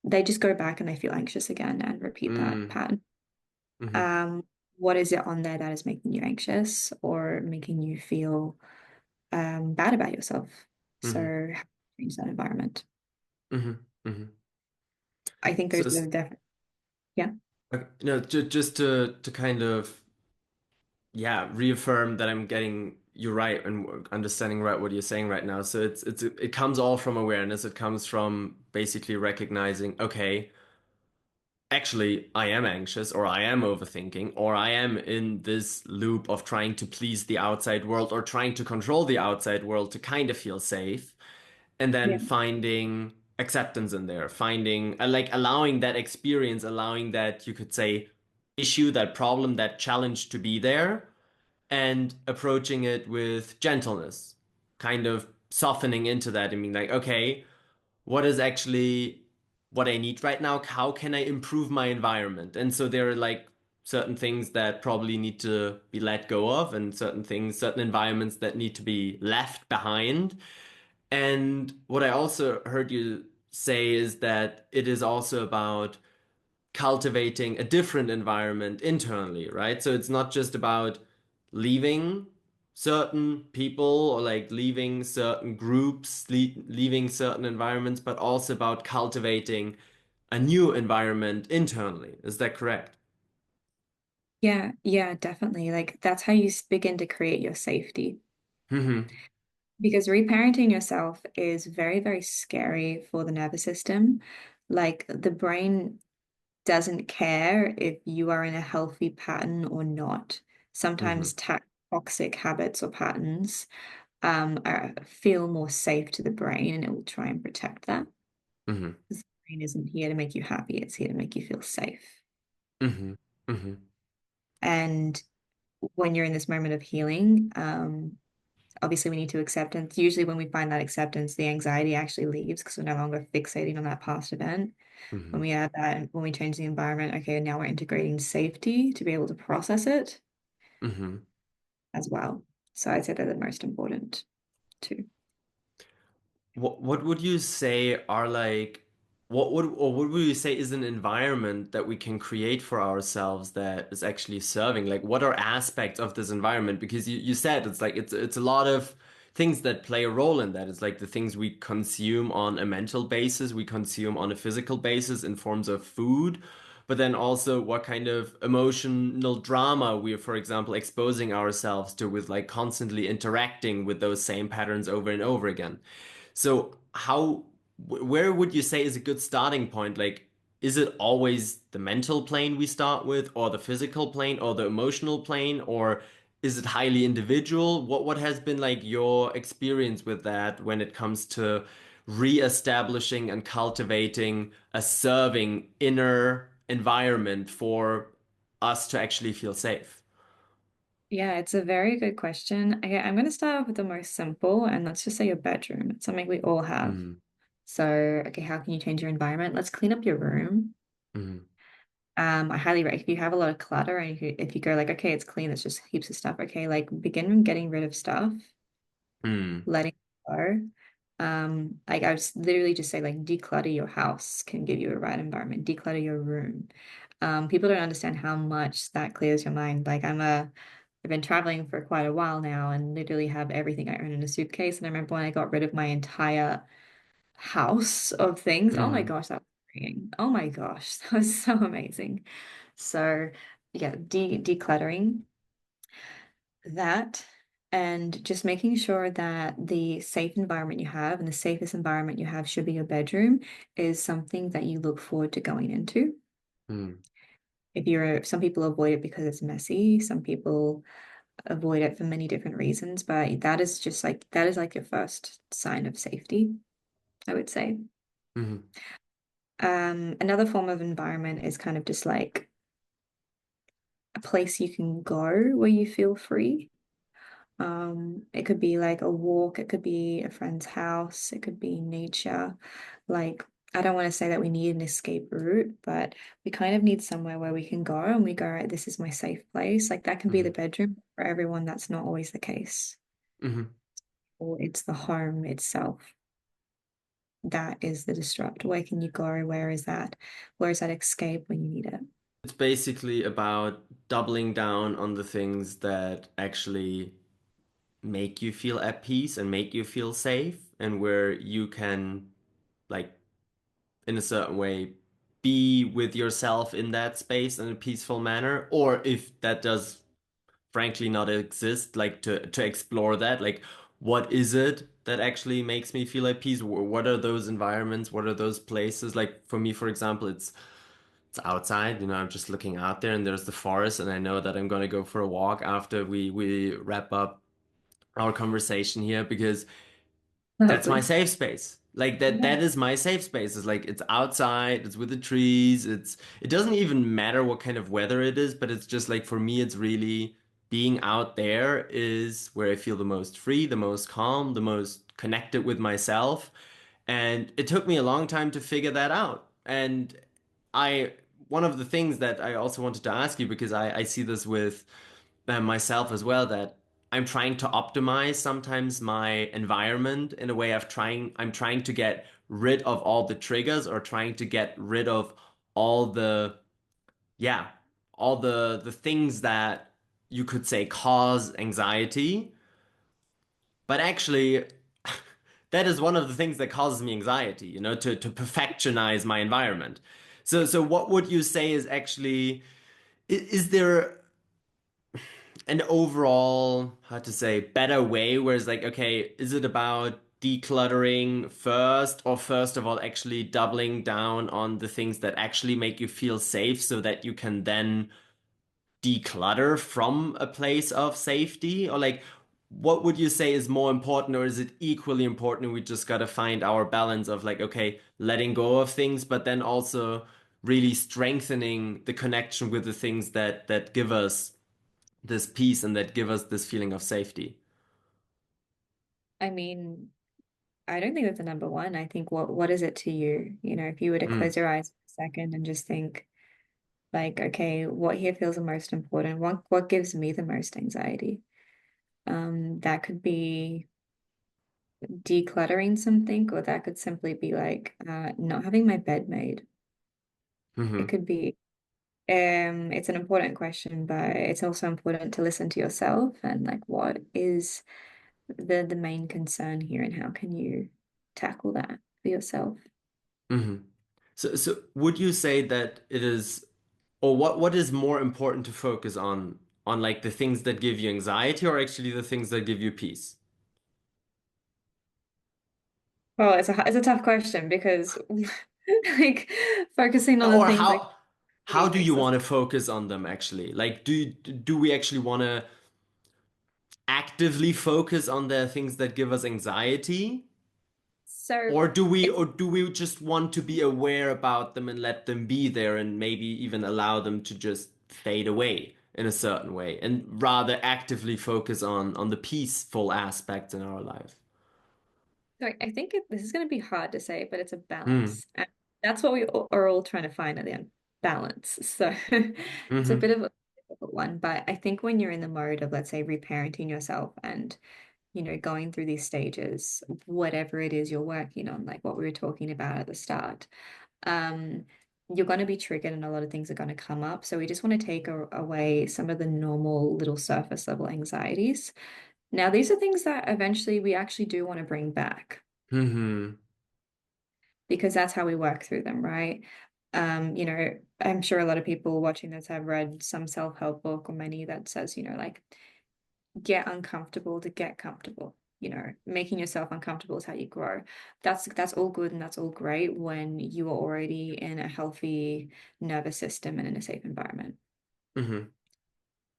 They just go back and they feel anxious again and repeat that mm, pattern. mm, Um, what is it on there that is making you anxious or making you feel bad about yourself? So mm, how do you change that environment? mm, mm. I think So there's a definite, yeah. no, just to kind of yeah, reaffirm that I'm getting you right and understanding right what you're saying right now. So it comes all from awareness. It comes from basically recognizing, okay, actually I am anxious or I am overthinking or I am in this loop of trying to please the outside world or trying to control the outside world to kind of feel safe and then Yeah. finding acceptance in there, finding like allowing that experience, allowing that you could say issue, that problem, that challenge to be there and approaching it with gentleness, kind of softening into that and being like, okay, what is actually what I need right now? How can I improve my environment? And so there are like certain things that probably need to be let go of, and certain things, certain environments that need to be left behind. And what I also heard you say is that it is also about cultivating a different environment internally, right? So it's not just about leaving certain people or like leaving certain groups, leaving certain environments, but also about cultivating a new environment internally. Is that correct? Yeah, yeah, definitely. Like that's how you begin to create your safety. Mm-hmm. Because reparenting yourself is very, very scary for the nervous system. Like the brain doesn't care if you are in a healthy pattern or not. Mm-hmm. Sometimes toxic habits or patterns feel more safe to the brain and it will try and protect that. Mm-hmm. Because the brain isn't here to make you happy, it's here to make you feel safe. Mm-hmm. Mm-hmm. And when you're in this moment of healing, obviously we need to acceptance. Usually when we find that acceptance, the anxiety actually leaves because we're no longer fixating on that past event. Mm-hmm. When we add that, when we change the environment, okay, now we're integrating safety to be able to process it Mm-hmm. as well. So I'd say they're the most important too. What would you say are like what would you say is an environment that we can create for ourselves that is actually serving? Like what are aspects of this environment? Because you said it's like it's a lot of things that play a role in that. It's like the things we consume on a mental basis, we consume on a physical basis in forms of food, but then also what kind of emotional drama we're, for example, exposing ourselves to with like constantly interacting with those same patterns over and over again. So where would you say is a good starting point? Like, is it always the mental plane we start with, or the physical plane, or the emotional plane, or is it highly individual? What has been like your experience with that when it comes to re-establishing and cultivating a serving inner environment for us to actually feel safe? Yeah, it's a very good question. Okay, I'm going to start off with the most simple, and let's just say your bedroom. It's something we all have. Mm-hmm. So, okay, how can you change your environment? Let's clean up your room. Mm-hmm. I highly recommend if you have a lot of clutter and if you go like, okay, it's clean, it's just heaps of stuff. Okay, like begin getting rid of stuff, Mm-hmm. letting go. Like I was literally just say like declutter your house can give you a right environment, declutter your room. People don't understand how much that clears your mind. I've been traveling for quite a while now and literally have everything I own in a suitcase. And I remember when I got rid of my entire house of things. Oh my Mm-hmm. gosh, that was freeing. Oh my gosh, that was so amazing. So yeah, decluttering that and just making sure that the safe environment you have and the safest environment you have should be your bedroom is something that you look forward to going into. Some people avoid it because it's messy, some people avoid it for many different reasons, but that is like your first sign of safety, I would say. Mm-hmm. Another form of environment is kind of just like a place you can go where you feel free. It could be like a walk, it could be a friend's house, it could be nature. Like, I don't want to say that we need an escape route, but we kind of need somewhere where we can go and we go, right, this is my safe place. Like that can be the Mm-hmm. bedroom. For everyone, that's not always the case. Mm-hmm. Or it's the home itself. That is the disrupt. Where can you go? Where is that? Where is that escape when you need it? It's basically about doubling down on the things that actually make you feel at peace and make you feel safe, and where you can, like, in a certain way, be with yourself in that space in a peaceful manner, or if that does frankly not exist, like to explore that, like what is it that actually makes me feel at peace? What are those environments? What are those places? Like for me, for example, it's outside, I'm just looking out there and there's the forest and I know that I'm gonna go for a walk after we wrap up our conversation here because that's my Lovely. safe space. Like that Yeah. is my safe space. It's like it's outside, it's with the trees, it doesn't even matter what kind of weather it is, but it's just like for me it's really being out there is where I feel the most free, the most calm, the most connected with myself. And it took me a long time to figure that out. And I one of the things that I also wanted to ask you because I see this with myself as well that I'm trying to optimize sometimes my environment in a way of I'm trying to get rid of all the triggers or trying to get rid of all the yeah all the things that you could say cause anxiety, but actually that is one of the things that causes me anxiety, to perfectionize my environment. So what would you say is actually is there an overall, how to say, better way where it's like, okay, is it about decluttering first, or first of all, actually doubling down on the things that actually make you feel safe so that you can then declutter from a place of safety? Or like, what would you say is more important, or is it equally important? We just got to find our balance of like, okay, letting go of things, but then also really strengthening the connection with the things that give us this peace and that give us this feeling of safety. I mean, I don't think that's the number one. I think what is it to you? If you were to Mm, close your eyes for a second and just think like, okay, what here feels the most important? What gives me the most anxiety? That could be decluttering something, or that could simply be like not having my bed made. It hmm could be it's an important question, but it's also important to listen to yourself and like what is the main concern here and how can you tackle that for yourself? hmm So would you say that it is, or what is more important to focus on like the things that give you anxiety or actually the things that give you peace? Well, it's a tough question because like focusing on the Or things like how do you makes us want to focus on them actually? Like do we actually want to actively focus on the things that give us anxiety? so it's Or do we just want to be aware about them and let them be there and maybe even allow them to just fade away in a certain way and rather actively focus on the peaceful aspects in our life? Like, I think this is going to be hard to say, but it's a Mm. balance. And that's what we are all trying to find at the end, balance. So it's a Mm-hmm. bit of a difficult one, but I think when you're in the mode of, let's say, reparenting yourself and, going through these stages, whatever it is you're working on, like what we were talking about at the start, um, you're going to be triggered and a lot of things are going to come up. So we just want to take away some of the normal little surface level anxieties. Now, these are things that eventually we actually do want to bring back Mm-hmm. because that's how we work through them, right? I'm sure a lot of people watching this have read some self-help book or many that says, like get uncomfortable to get comfortable. Making yourself uncomfortable is how you grow. That's all good and that's all great when you are already in a healthy nervous system and in a safe environment. Mm-hmm.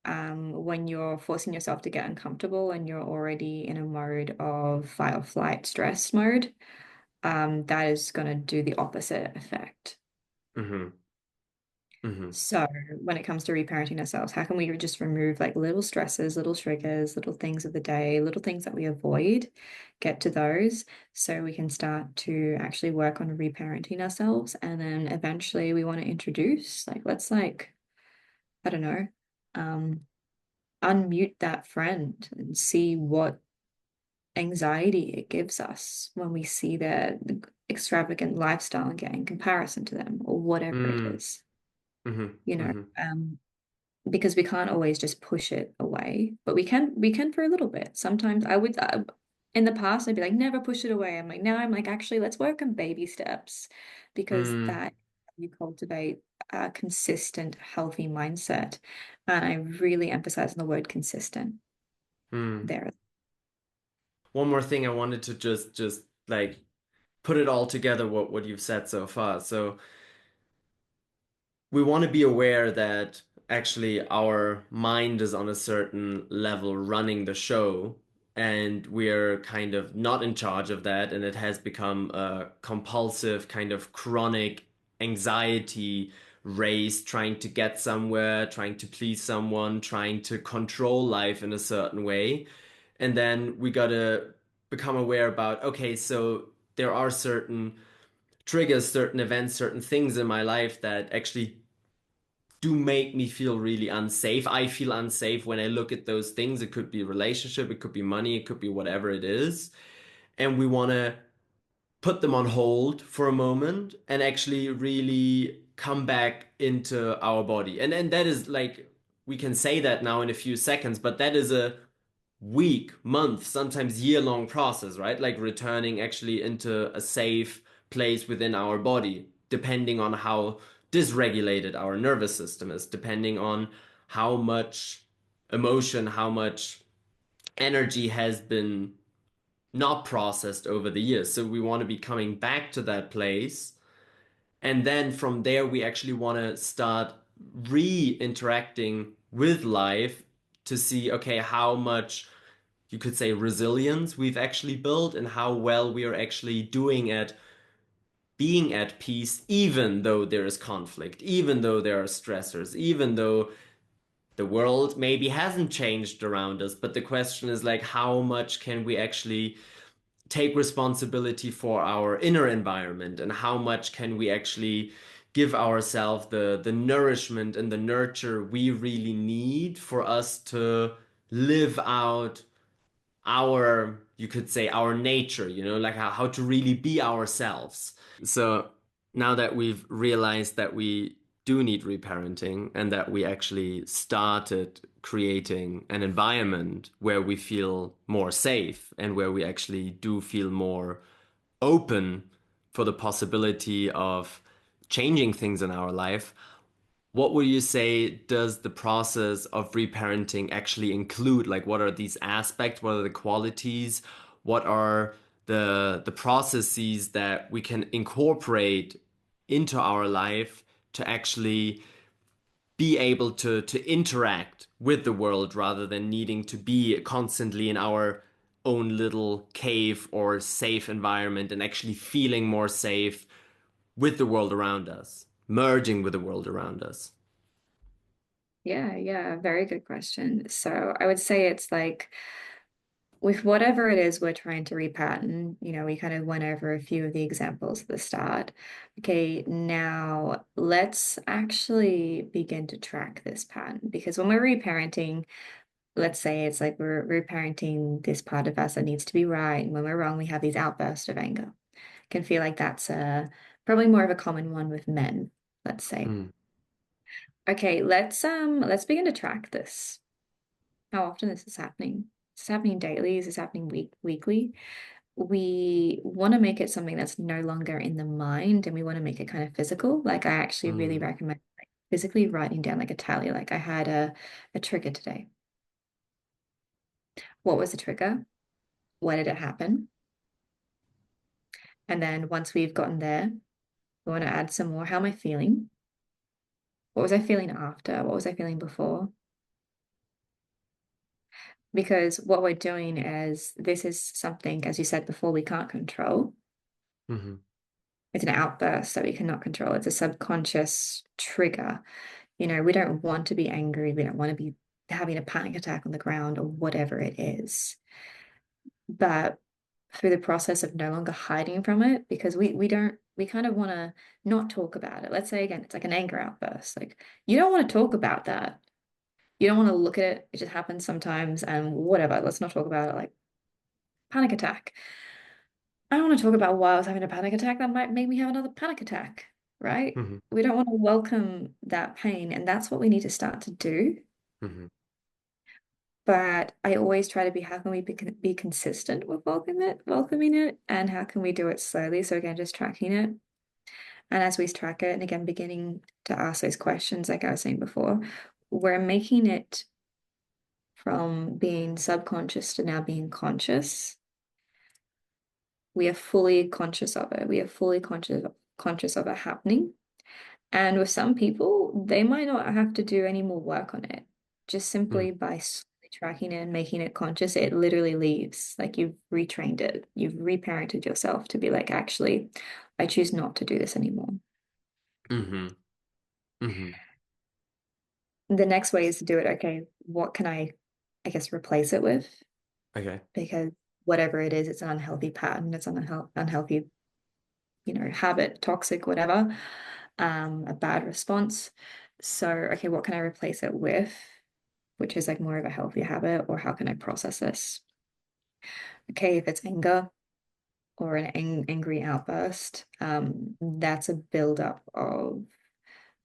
When you're forcing yourself to get uncomfortable and you're already in a mode of fight or flight stress mode, that is going to do the opposite effect. Mm-hmm. Mm-hmm. So when it comes to reparenting ourselves, how can we just remove like little stresses, little triggers, little things of the day, little things that we avoid, get to those so we can start to actually work on reparenting ourselves. And then eventually we want to introduce, like, let's like, I don't know, um, unmute that friend and see what anxiety it gives us when we see their extravagant lifestyle and get in comparison to them or whatever it Mm-hmm. is, Mm-hmm. you know. Mm-hmm. Because we can't always just push it away, but we can for a little bit. Sometimes in the past I'd be like never push it away. I'm like now I'm like actually let's work on baby steps because Mm-hmm. that you cultivate a consistent, healthy mindset. And I really emphasize on the word consistent there. One more thing I wanted to just like put it all together what you've said so far. So we want to be aware that actually our mind is on a certain level running the show, and we're kind of not in charge of that, and it has become a compulsive kind of chronic anxiety race, trying to get somewhere, trying to please someone, trying to control life in a certain way. And then we gotta become aware about, okay, so there are certain triggers, certain events, certain things in my life that actually do make me feel really unsafe. I feel unsafe when I look at those things. It could be a relationship, it could be money, it could be whatever it is. And we want to put them on hold for a moment and actually really come back into our body. And that is like, we can say that now in a few seconds, but that is a week, month, sometimes year-long process, right? Like returning actually into a safe place within our body, depending on how dysregulated our nervous system is, depending on how much emotion, how much energy has been not processed over the years. So we want to be coming back to that place. And then from there, we actually want to start re-interacting with life to see, okay, how much you could say resilience we've actually built and how well we are actually doing at being at peace, even though there is conflict, even though there are stressors, even though the world maybe hasn't changed around us. But the question is like, how much can we actually take responsibility for our inner environment, and how much can we actually give ourselves the nourishment and the nurture we really need for us to live out our, you could say, our nature, like how to really be ourselves. So now that we've realized that we do need reparenting and that we actually started creating an environment where we feel more safe and where we actually do feel more open for the possibility of changing things in our life, what would you say does the process of reparenting actually include? Like, what are these aspects? What are the qualities? What are the processes that we can incorporate into our life to actually be able to interact with the world rather than needing to be constantly in our own little cave or safe environment and actually feeling more safe with the world around us, merging with the world around us? Yeah, very good question. So I would say it's like with whatever it is we're trying to repattern, we kind of went over a few of the examples at the start. Okay, now let's actually begin to track this pattern, because when we're reparenting, let's say it's like we're reparenting this part of us that needs to be right, and when we're wrong, we have these outbursts of anger. Can feel like that's probably more of a common one with men, let's say. Mm, Okay, let's begin to track this. How often this is happening? Is this happening daily? Is this happening weekly? We want to make it something that's no longer in the mind, and we want to make it kind of physical. Like, I actually really mm, recommend like physically writing down like a tally. Like, I had a trigger today. What was the trigger? Why did it happen? And then once we've gotten there, we want to add some more. How am I feeling? What was I feeling after? What was I feeling before? Because what we're doing is, this is something, as you said before, we can't control. mhm, It's an outburst that we cannot control. It's a subconscious trigger. We don't want to be angry. We don't want to be having a panic attack on the ground or whatever it is. But through the process of no longer hiding from it, because we kind of want to not talk about it. Let's say again, it's like an anger outburst. Like, you don't want to talk about that. You don't want to look at it. It just happens sometimes, and whatever. Let's not talk about it. Like, panic attack. I don't want to talk about why I was having a panic attack. That might make me have another panic attack, right? mhm, We don't want to welcome that pain, and that's what we need to start to do. mhm, But I always try to be, how can we be consistent with welcoming it, and how can we do it slowly? So again, just tracking it. And as we track it, and again, beginning to ask those questions, like I was saying before, we're making it from being subconscious to now being conscious. We are fully conscious of it. We are fully conscious of it happening. And with some people, they might not have to do any more work on it. Just Mm. simply by slowly tracking it and making it conscious, it literally leaves. Like you've retrained it. You've reparented yourself to be like, actually, I choose not to do this anymore. Mm-hmm. Mm-hmm. The next way is to do it, okay, what can I guess, replace it with? Okay. Because whatever it is, it's an unhealthy pattern, it's an unhealthy, habit, toxic, whatever, a bad response. So, okay, what can I replace it with? Which is like more of a healthy habit, or how can I process this? Okay, if it's anger or an angry outburst, that's a buildup of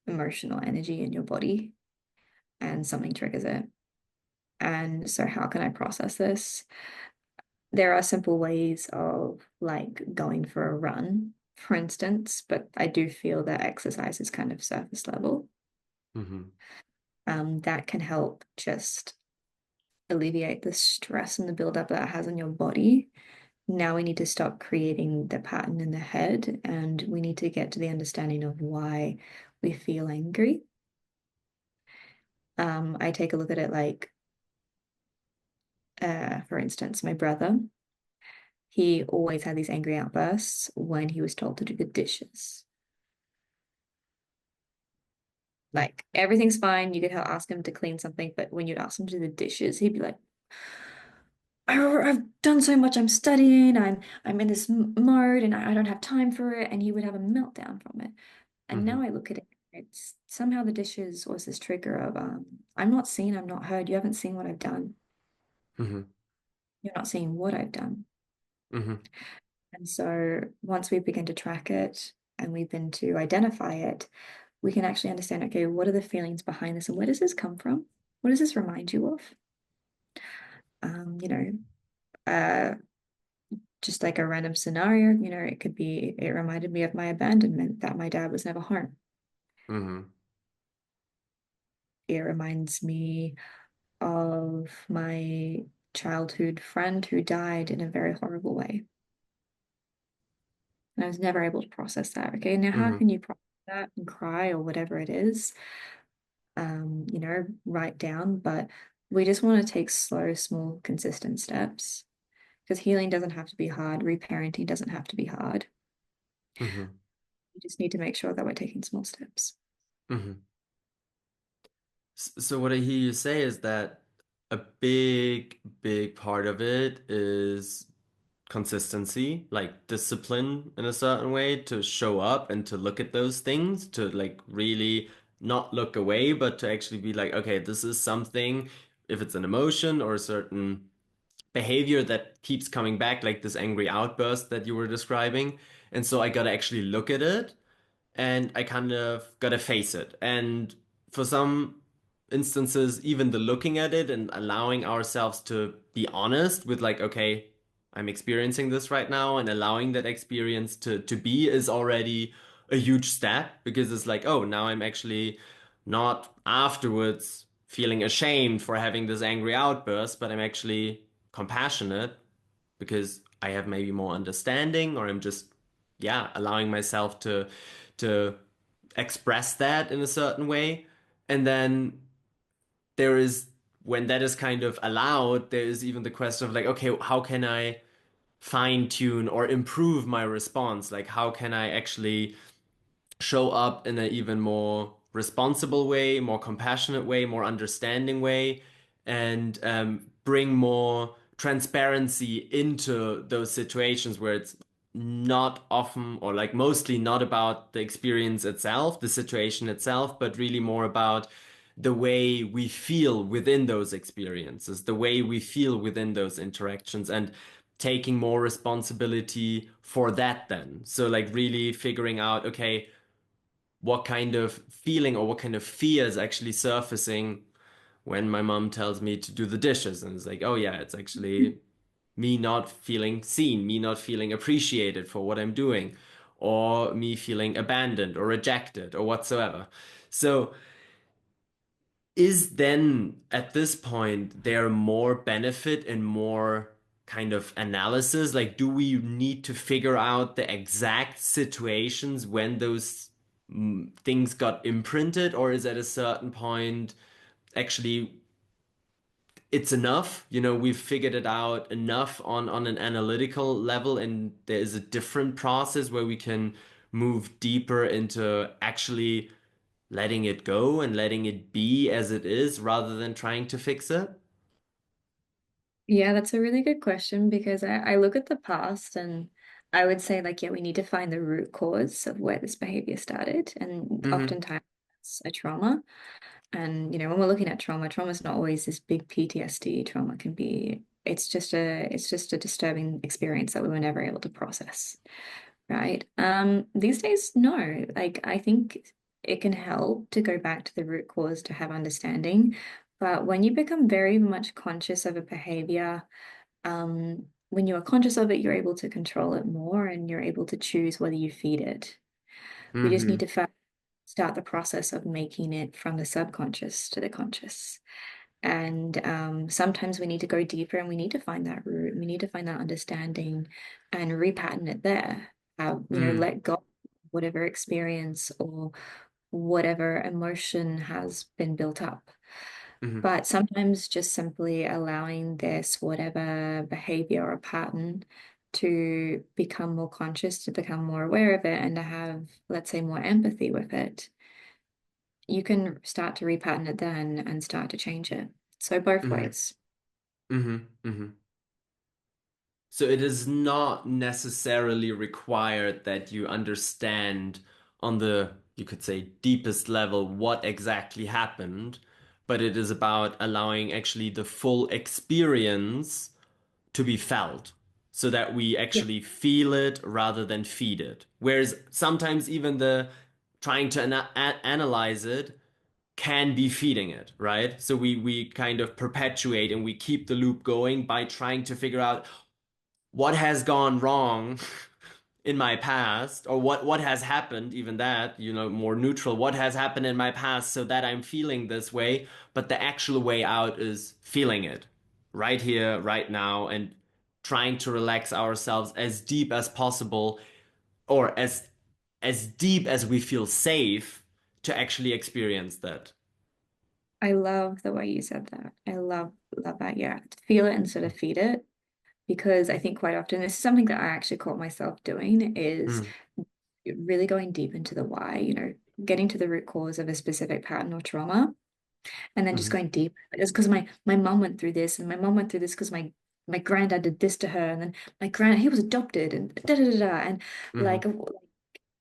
emotional energy in your body and something triggers it. And so, how can I process this? There are simple ways of like going for a run, for instance, but I do feel that exercise is kind of surface level. Mm-hmm. That can help just alleviate the stress and the buildup that it has on your body. Now we need to stop creating the pattern in the head, and we need to get to the understanding of why we feel angry. I take a look at it like, for instance, my brother, he always had these angry outbursts when he was told to do the dishes. Like everything's fine. You could ask him to clean something, but when you'd ask him to do the dishes, he'd be like, I've done so much. I'm studying. I'm in this mode, and I don't have time for it." And he would have a meltdown from it. And Mm-hmm. now I look at it, it's somehow the dishes was this trigger of I'm not seen, I'm not heard. You haven't seen what I've done. Mm-hmm. You're not seeing what I've done. Mm-hmm. And so once we begin to track it and we begin to identify it, we can actually understand, okay, what are the feelings behind this and where does this come from? What does this remind you of? Um, you know, uh, just like a random scenario, it could be, it reminded me of my abandonment, that my dad was never home. Mm-hmm. It reminds me of my childhood friend who died in a very horrible way. And I was never able to process that. Okay, now how Mm-hmm. can you process that and cry or whatever it is? Write down, but we just want to take slow, small, consistent steps because healing doesn't have to be hard. Reparenting doesn't have to be hard. Mm-hmm. You just need to make sure that we're taking small steps. Mm-hmm. So what I hear you say is that a big, big part of it is consistency, like discipline in a certain way to show up and to look at those things, to like really not look away, but to actually be like, okay, this is something, if it's an emotion or a certain behavior that keeps coming back, like this angry outburst that you were describing. And so I gotta actually look at it and I kind of gotta face it. And for some instances, even the looking at it and allowing ourselves to be honest with like, okay, I'm experiencing this right now, and allowing that experience to be is already a huge step because it's like, oh, now I'm actually not afterwards feeling ashamed for having this angry outburst, but I'm actually compassionate because I have maybe more understanding, or I'm just, yeah, allowing myself to express that in a certain way. And then there is, when that is kind of allowed, there is even the question of like, okay, how can I fine tune or improve my response? Like, how can I actually show up in an even more responsible way, more compassionate way, more understanding way, and bring more transparency into those situations where it's not often or like mostly not about the experience itself, the situation itself, but really more about the way we feel within those experiences, the way we feel within those interactions, and taking more responsibility for that then. So like really figuring out, okay, what kind of feeling or what kind of fear is actually surfacing when my mom tells me to do the dishes. And it's like, oh yeah, it's actually me not feeling seen, me not feeling appreciated for what I'm doing. or me feeling abandoned or rejected or whatsoever. So is then at this point there more benefit and more kind of analysis? Like, do we need to figure out the exact situations when those things got imprinted, or is at a certain point actually it's enough? You know, we've figured it out enough on an analytical level, and there is a different process where we can move deeper into actually letting it go and letting it be as it is rather than trying to fix it? Yeah, that's a really good question because I look at the past and I would say, like, yeah, we need to find the root cause of where this behavior started. And Mm-hmm. oftentimes it's a trauma. And, when we're looking at trauma is not always this big PTSD. Trauma can be, it's just a disturbing experience that we were never able to process. Right. These days, no. Like, I think it can help to go back to the root cause to have understanding. But when you become very much conscious of a behavior, when you are conscious of it, you're able to control it more and you're able to choose whether you feed it. We just need Mm-hmm. to start the process of making it from the subconscious to the conscious. And sometimes we need to go deeper and we need to find that root. We need to find that understanding and repattern it there. Mm-hmm. Let go of whatever experience or whatever emotion has been built up. Mm-hmm. But sometimes just simply allowing this, whatever behavior or pattern, to become more conscious, to become more aware of it, and to have, let's say, more empathy with it, you can start to repattern it then and start to change it. So both Mm-hmm. ways. Mm-hmm. Mm-hmm. So it is not necessarily required that you understand on the, you could say, deepest level what exactly happened, but it is about allowing actually the full experience to be felt so that we Yeah, actually feel it rather than feed it. Whereas sometimes even the trying to analyze it can be feeding it, right? So we kind of perpetuate and we keep the loop going by trying to figure out what has gone wrong in my past, or what has happened, even that, more neutral, what has happened in my past so that I'm feeling this way. But the actual way out is feeling it right here, right now, and trying to relax ourselves as deep as possible, or as deep as we feel safe to actually experience that. I love the way you said that. I love that. Yeah, to feel it instead of feed it, because I think quite often this is something that I actually caught myself doing is Mm, really going deep into the why, getting to the root cause of a specific pattern or trauma, and then just mhm, going deep. It's because my mom went through this, and my mom went through this because my granddad did this to her, and then he was adopted, and da da da da, and like mhm.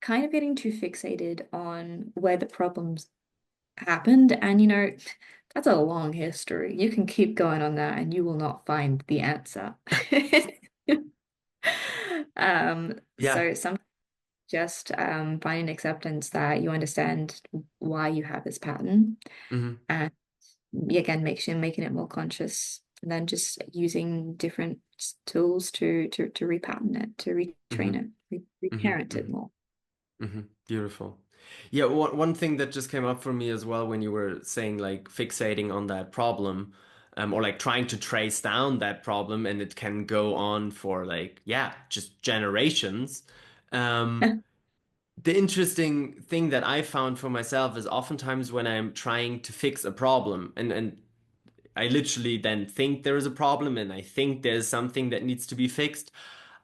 kind of getting too fixated on where the problems happened. And that's a long history. You can keep going on that and you will not find the answer. Yeah. So some just finding acceptance that you understand why you have this pattern, Mhm, and again making it more conscious, and then just using different tools to repattern it, to retrain mhm, it, mhm, reparent it mhm. more. Beautiful. Yeah, one thing that just came up for me as well when you were saying like fixating on that problem, or like trying to trace down that problem, and it can go on for like, yeah, just generations. Um, the interesting thing that I found for myself is oftentimes when I'm trying to fix a problem, and I literally then think there is a problem and I think there's something that needs to be fixed,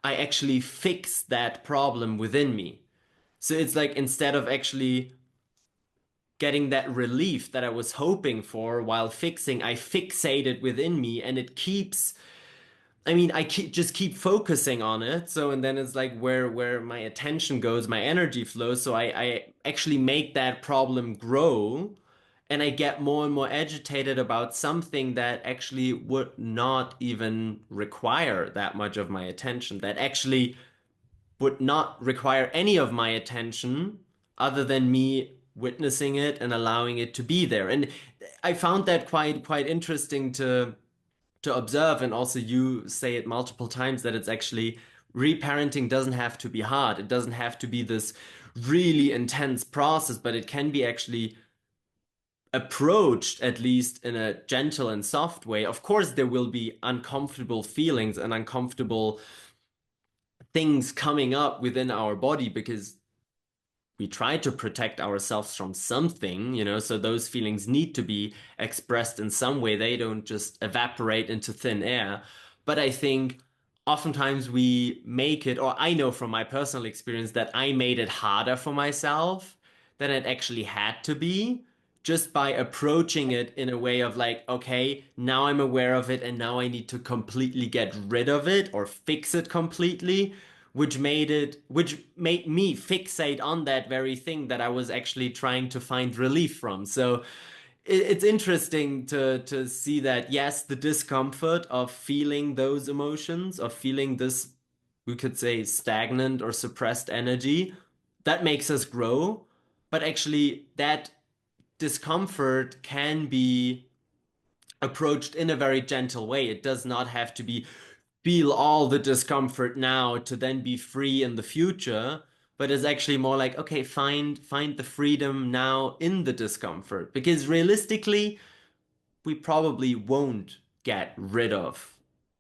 I actually fix that problem within me. So it's like instead of actually getting that relief that I was hoping for while fixing, I fixate it within me and it keeps, I mean, just keep focusing on it. So and then it's like where my attention goes, my energy flows. So I actually make that problem grow and I get more and more agitated about something that actually would not even require that much of my attention, that actually would not require any of my attention other than me witnessing it and allowing it to be there. And I found that quite interesting to observe. And also you say it multiple times that it's actually reparenting doesn't have to be hard. It doesn't have to be this really intense process, but it can be actually approached at least in a gentle and soft way. Of course, there will be uncomfortable feelings and uncomfortable things coming up within our body because we try to protect ourselves from something, so those feelings need to be expressed in some way. They don't just evaporate into thin air. But I think oftentimes we make it, or I know from my personal experience that I made it harder for myself than it actually had to be, just by approaching it in a way of like, okay, now I'm aware of it and now I need to completely get rid of it or fix it completely, which made me fixate on that very thing that I was actually trying to find relief from. So it's interesting to see that, yes, the discomfort of feeling those emotions, of feeling this, we could say, stagnant or suppressed energy, that makes us grow. But actually, that discomfort can be approached in a very gentle way. It does not have to be feel all the discomfort now to then be free in the future, but it's actually more like, okay, find the freedom now in the discomfort, because realistically we probably won't get rid of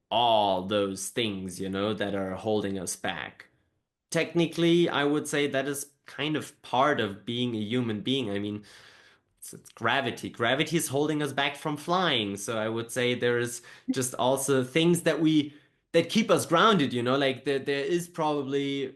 all those things, that are holding us back. Technically, I would say that is kind of part of being a human being. I mean, it's gravity. Gravity is holding us back from flying. So I would say there is just also things that keep us grounded, like there is probably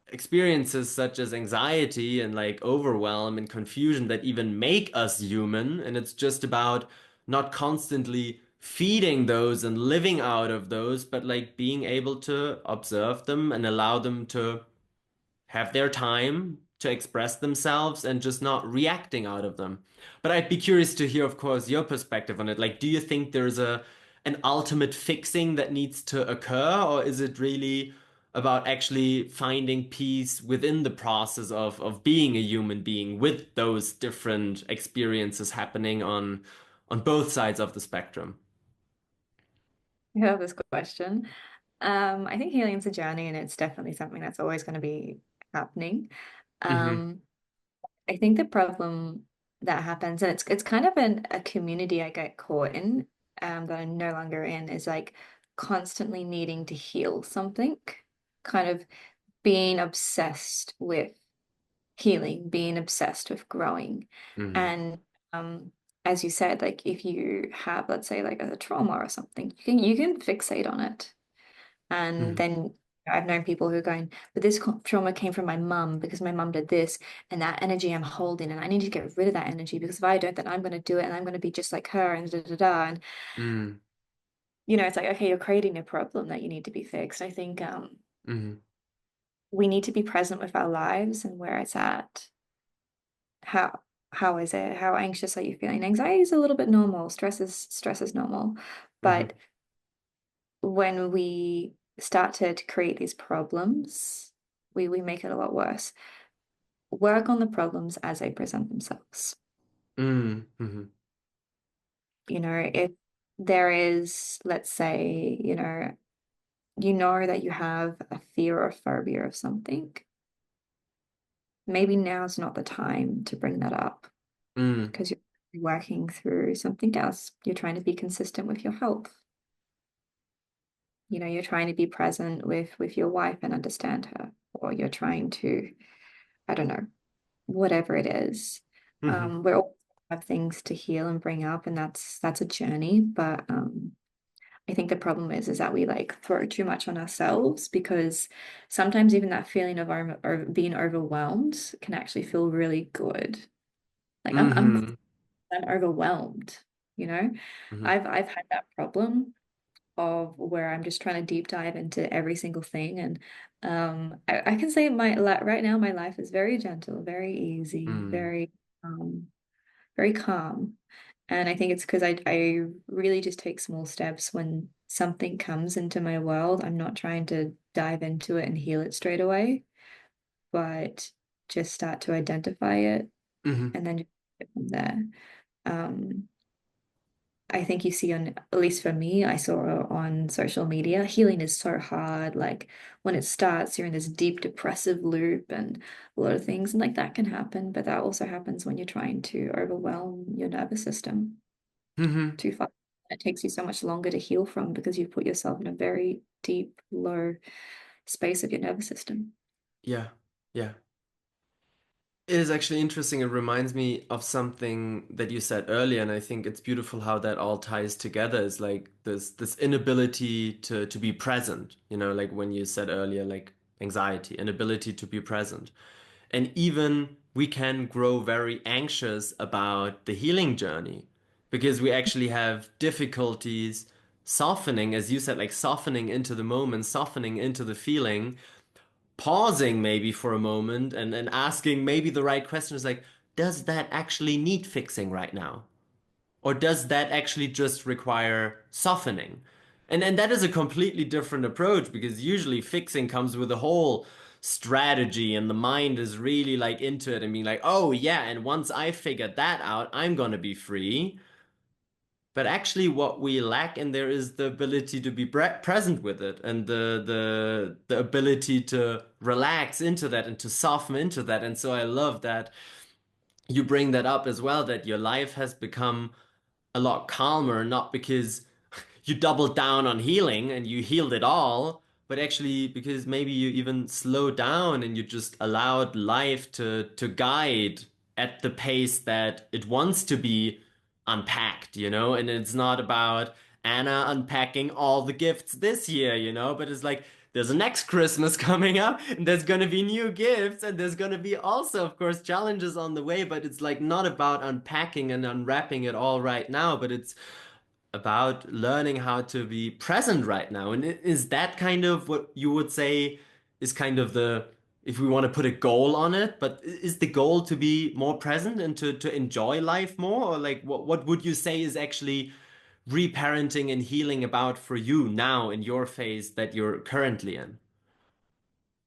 experiences such as anxiety and like overwhelm and confusion that even make us human. And it's just about not constantly feeding those and living out of those, but like being able to observe them and allow them to have their time to express themselves and just not reacting out of them. But I'd be curious to hear, of course, your perspective on it. Like, do you think there's an ultimate fixing that needs to occur, or is it really about actually finding peace within the process of being a human being with those different experiences happening on both sides of the spectrum? I love this question. I think healing's a journey, and it's definitely something that's always going to be happening. Mm-hmm. Um, I think the problem that happens, and it's kind of a community I get caught in, that I'm no longer in, is like constantly needing to heal something, kind of being obsessed with healing, being obsessed with growing. Mm-hmm. And as you said, like if you have, let's say, like a trauma or something, you can fixate on it. And Mm-hmm. then I've known people who are going, but this trauma came from my mum because my mum did this, and that energy I'm holding, and I need to get rid of that energy because if I don't, then I'm going to do it and I'm going to be just like her and da da da. And Mm-hmm. it's like, okay, you're creating a problem that you need to be fixed. I think Mm-hmm. we need to be present with our lives and where it's at. How how is it? How anxious are you feeling? Anxiety is a little bit normal. Stress is normal. Mm-hmm. But when we start to create these problems, we make it a lot worse. Work on the problems as they present themselves. Mm-hmm. If there is, let's say, you know that you have a fear or phobia of something, maybe now's not the time to bring that up Mm-hmm. because you're working through something else. You're trying to be consistent with your health. You're trying to be present with your wife and understand her, or you're trying to, I don't know, whatever it is. Mm-hmm. We all have things to heal and bring up, and that's a journey. But I think the problem is that we like throw too much on ourselves, because sometimes even that feeling of or being overwhelmed can actually feel really good. Like Mm-hmm. I'm overwhelmed, you know. Mm-hmm. I've had that problem of where I'm just trying to deep dive into every single thing. And I can say right now my life is very gentle, very easy, Mm-hmm. very calm. And I think it's because I really just take small steps when something comes into my world. I'm not trying to dive into it and heal it straight away, but just start to identify it Mm-hmm. and then just get from there. Um, I think you see on, at least for me, I saw on social media, healing is so hard. Like when it starts, you're in this deep depressive loop and a lot of things, and like that can happen, but that also happens when you're trying to overwhelm your nervous system Hmm. too far. It takes you so much longer to heal from because you put yourself in a very deep, low space of your nervous system. Yeah. Yeah. It is actually interesting. It reminds me of something that you said earlier, and I think it's beautiful how that all ties together. Is like this inability to be present, like when you said earlier, like anxiety, inability to be present. And even we can grow very anxious about the healing journey because we actually have difficulties softening, as you said, like softening into the moment, softening into the feeling, pausing maybe for a moment and asking maybe the right question is like, does that actually need fixing right now? Or does that actually just require softening? And that is a completely different approach because usually fixing comes with a whole strategy and the mind is really like into it and being like, oh yeah, and once I figured that out, I'm gonna be free. But actually, what we lack in there is the ability to be present with it and the ability to relax into that and to soften into that. And so I love that you bring that up as well, that your life has become a lot calmer, not because you doubled down on healing and you healed it all, but actually because maybe you even slowed down and you just allowed life to guide at the pace that it wants to be unpacked, and it's not about Anna unpacking all the gifts this year, but it's like there's a next Christmas coming up and there's going to be new gifts and there's going to be also, of course, challenges on the way, but it's like not about unpacking and unwrapping it all right now, but it's about learning how to be present right now. And is that kind of what you would say is kind of if we want to put a goal on it, but is the goal to be more present and to enjoy life more? Or like what would you say is actually reparenting and healing about for you now in your phase that you're currently in?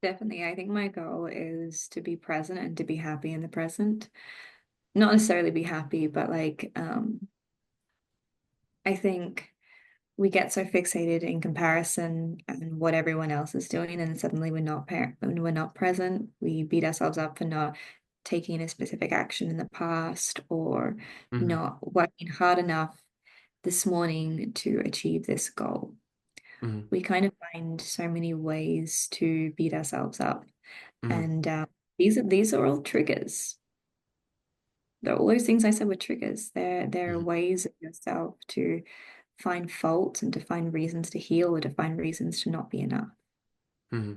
Definitely, I think my goal is to be present and to be happy in the present. Not necessarily be happy, but like I think we get so fixated in comparison and what everyone else is doing, and suddenly when we're not present, we beat ourselves up for not taking a specific action in the past or Hmm. not working hard enough this morning to achieve this goal. Hmm. We kind of find so many ways to beat ourselves up, Hmm. and these are all triggers. All those things I said were triggers. They're Hmm. ways of yourself to find fault and to find reasons to heal or to find reasons to not be enough. Hmm.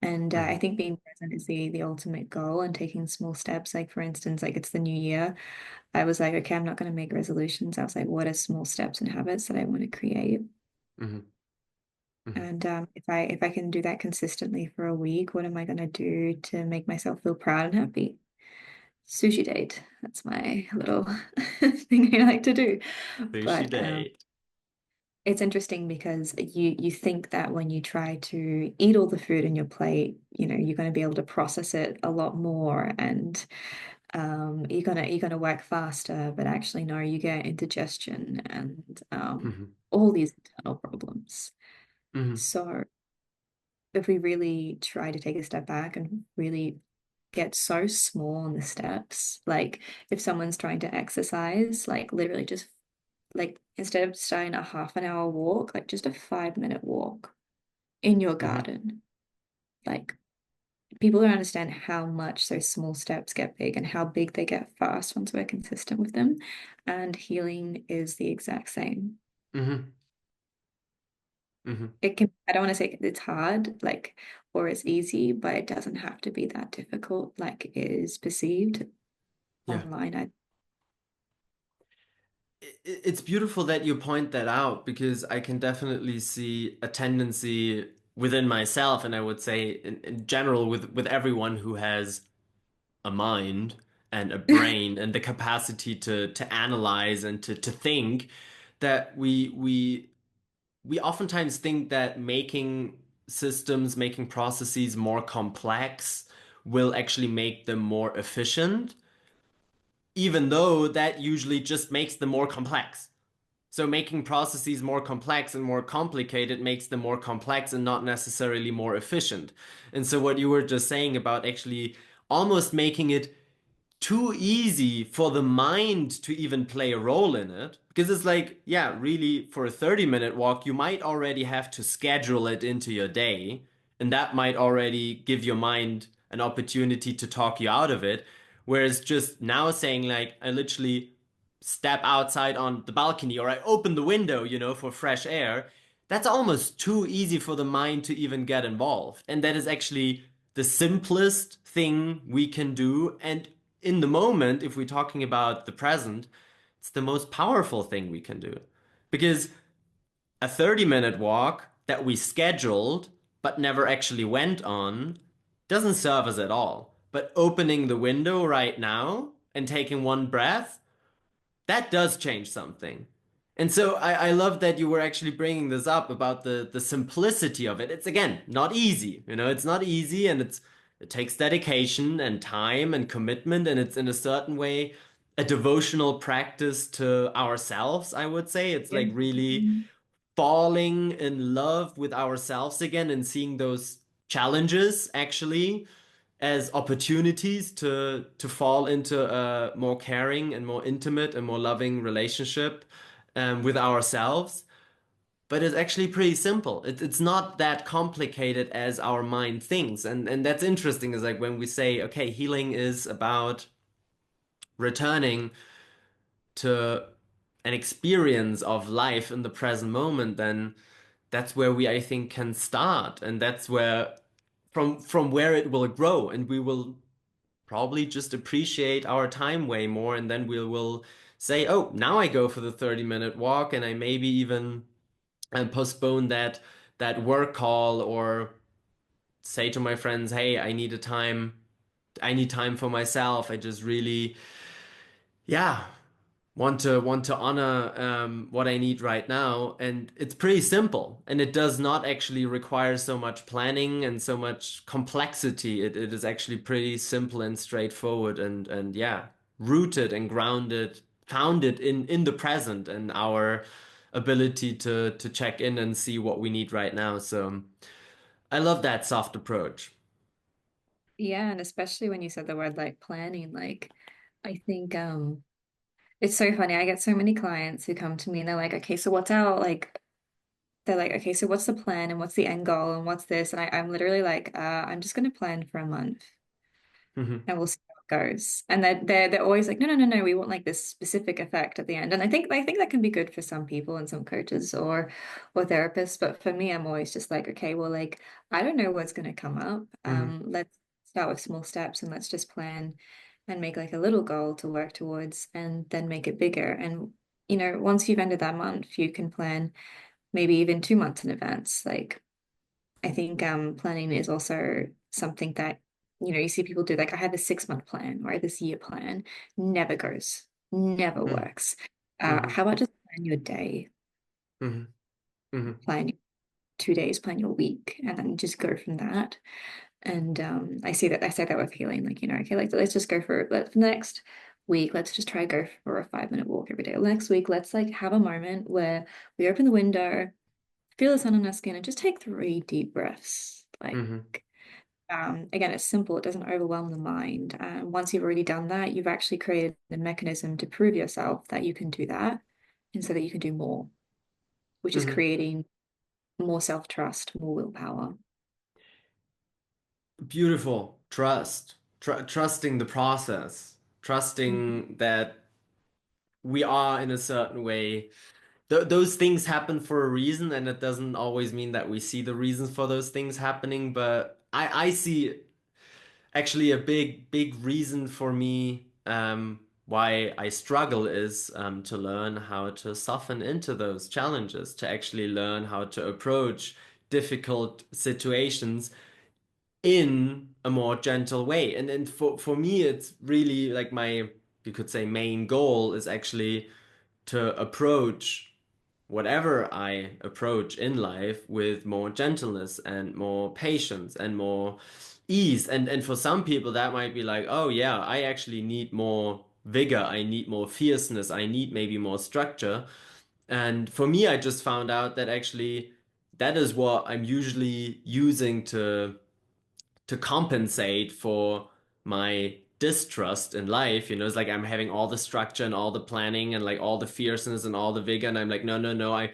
And I Hmm. think being present is the ultimate goal and taking small steps. Like for instance, like it's the new year. I was like, okay, I'm not going to make resolutions. I was like, what are small steps and habits that I want to create? Hmm. Hmm. And if I can do that consistently for a week, what am I going to do to make myself feel proud and happy? Sushi date. That's my little thing I like to do. Sushi But date. it's interesting because you think that when you try to eat all the food in your plate, you're going to be able to process it a lot more and you're gonna work faster, but actually no, you get indigestion and Hmm. all these internal problems. Hmm. So if we really try to take a step back and really get so small in the steps, like if someone's trying to exercise, like literally just like instead of starting a half an hour walk, like just a 5 minute walk in your Hmm. garden. Like people don't understand how much those small steps get big and how big they get fast once we're consistent with them. And healing is the exact same. Hmm. Hmm. I don't want to say it's hard, like, or it's easy, but it doesn't have to be that difficult, like it is perceived Yeah. online. It's beautiful that you point that out because I can definitely see a tendency within myself, and I would say in general with everyone who has a mind and a brain and the capacity to analyze and to think, that we oftentimes think that making systems, making processes more complex will actually make them more efficient, even though that usually just makes them more complex. So making processes more complex and more complicated makes them more complex and not necessarily more efficient. And so what you were just saying about actually almost making it too easy for the mind to even play a role in it. Because it's like, yeah, really, for a 30-minute walk, you might already have to schedule it into your day. And that might already give your mind an opportunity to talk you out of it. Whereas just now saying, like, I literally step outside on the balcony or I open the window, for fresh air, that's almost too easy for the mind to even get involved. And that is actually the simplest thing we can do. And in the moment, if we're talking about the present, it's the most powerful thing we can do. Because a 30-minute walk that we scheduled but never actually went on doesn't serve us at all. But opening the window right now and taking one breath, that does change something. And so I love that you were actually bringing this up about the simplicity of it. It's again not easy, it's not easy, and it takes dedication and time and commitment, and it's in a certain way a devotional practice to ourselves, I would say. It's Yeah. like really falling in love with ourselves again and seeing those challenges actually as opportunities to fall into a more caring and more intimate and more loving relationship with ourselves. But it's actually pretty simple. It's not that complicated as our mind thinks. And that's interesting is like when we say, okay, healing is about returning to an experience of life in the present moment, then that's where we, I think, can start. And that's where from where it will grow, and we will probably just appreciate our time way more, and then we will say, oh, now I go for the 30-minute walk, and I maybe even postpone that work call, or say to my friends, hey, I need time for myself. I just really, yeah, want to honor what I need right now. And it's pretty simple, and it does not actually require so much planning and so much complexity. It is actually pretty simple and straightforward, and yeah, rooted and grounded, founded in the present and our ability to check in and see what we need right now. So I love that soft approach. Yeah, and especially when you said the word like planning, like I think it's so funny. I get so many clients who come to me and they're like, okay, so what's our like they're like, okay, so what's the plan and what's the end goal and what's this? And I'm literally like, I'm just gonna plan for a month Hmm. and we'll see how it goes. And they're always like, no, no, no, no, we want like this specific effect at the end. And I think that can be good for some people and some coaches or therapists. But for me, I'm always just like, okay, well, like I don't know what's gonna come up. Hmm. Let's start with small steps and let's just plan and make like a little goal to work towards and then make it bigger. And once you've ended that month, you can plan maybe even 2 months in advance. Like I think planning is also something that, you see people do. Like I have a 6 month plan or this year plan, never goes, never Hmm. works. Hmm. How about just plan your day, Hmm. Hmm. plan your 2 days, plan your week, and then just go from that. And I say that with healing, like, okay, like let's just go for the next week, let's just try go for a 5 minute walk every day. Next week, let's like have a moment where we open the window, feel the sun on our skin, and just take 3 deep breaths. Like, Hmm. again, it's simple, it doesn't overwhelm the mind. And once you've already done that, you've actually created the mechanism to prove yourself that you can do that and so that you can do more, which is Hmm. creating more self-trust, more willpower. Beautiful. Trusting the process, Mhm. trusting that we are in a certain way. Those things happen for a reason, and it doesn't always mean that we see the reasons for those things happening. But I see actually a big reason for me why I struggle is to learn how to soften into those challenges, to actually learn how to approach difficult situations in a more gentle way. And for me, it's really like my, you could say, main goal is actually to approach whatever I approach in life with more gentleness and more patience and more ease. And for some people that might be like, oh yeah, I actually need more vigor, I need more fierceness, I need maybe more structure. And for me, I just found out that actually that is what I'm usually using to compensate for my distrust in life. It's like I'm having all the structure and all the planning and like all the fierceness and all the vigor, and I'm like, no, no, no, I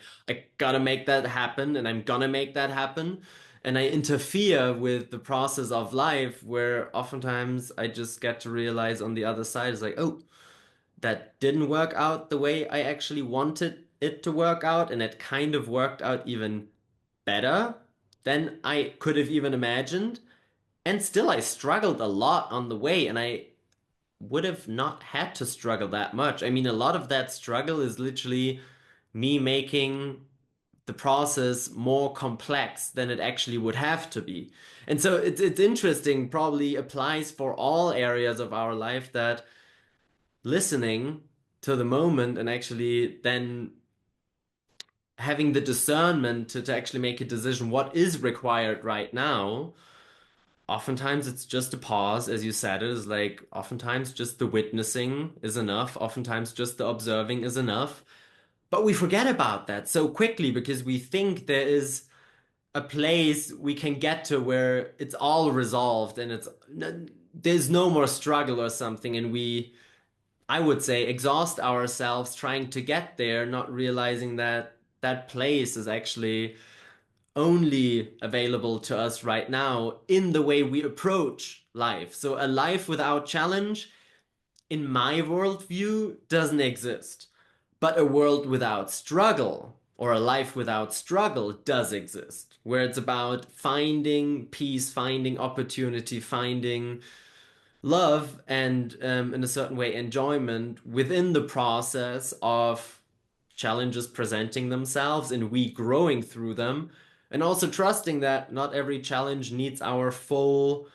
gotta make that happen, and I'm gonna make that happen. And I interfere with the process of life where oftentimes I just get to realize on the other side is like, oh, that didn't work out the way I actually wanted it to work out, and it kind of worked out even better than I could have even imagined. And still, I struggled a lot on the way, and I would have not had to struggle that much. I mean, a lot of that struggle is literally me making the process more complex than it actually would have to be. And so it's interesting, probably applies for all areas of our life, that listening to the moment and actually then having the discernment to actually make a decision what is required right now. Oftentimes it's just a pause, as you said, it is like oftentimes just the witnessing is enough, oftentimes just the observing is enough. But we forget about that so quickly because we think there is a place we can get to where it's all resolved and there's no more struggle or something, and we, I would say, exhaust ourselves trying to get there, not realizing that that place is actually only available to us right now in the way we approach life. So a life without challenge, in my worldview, doesn't exist. But a world without struggle, or a life without struggle, does exist, where it's about finding peace, finding opportunity, finding love, and in a certain way, enjoyment within the process of challenges presenting themselves and we growing through them. And also trusting that not every challenge needs our full,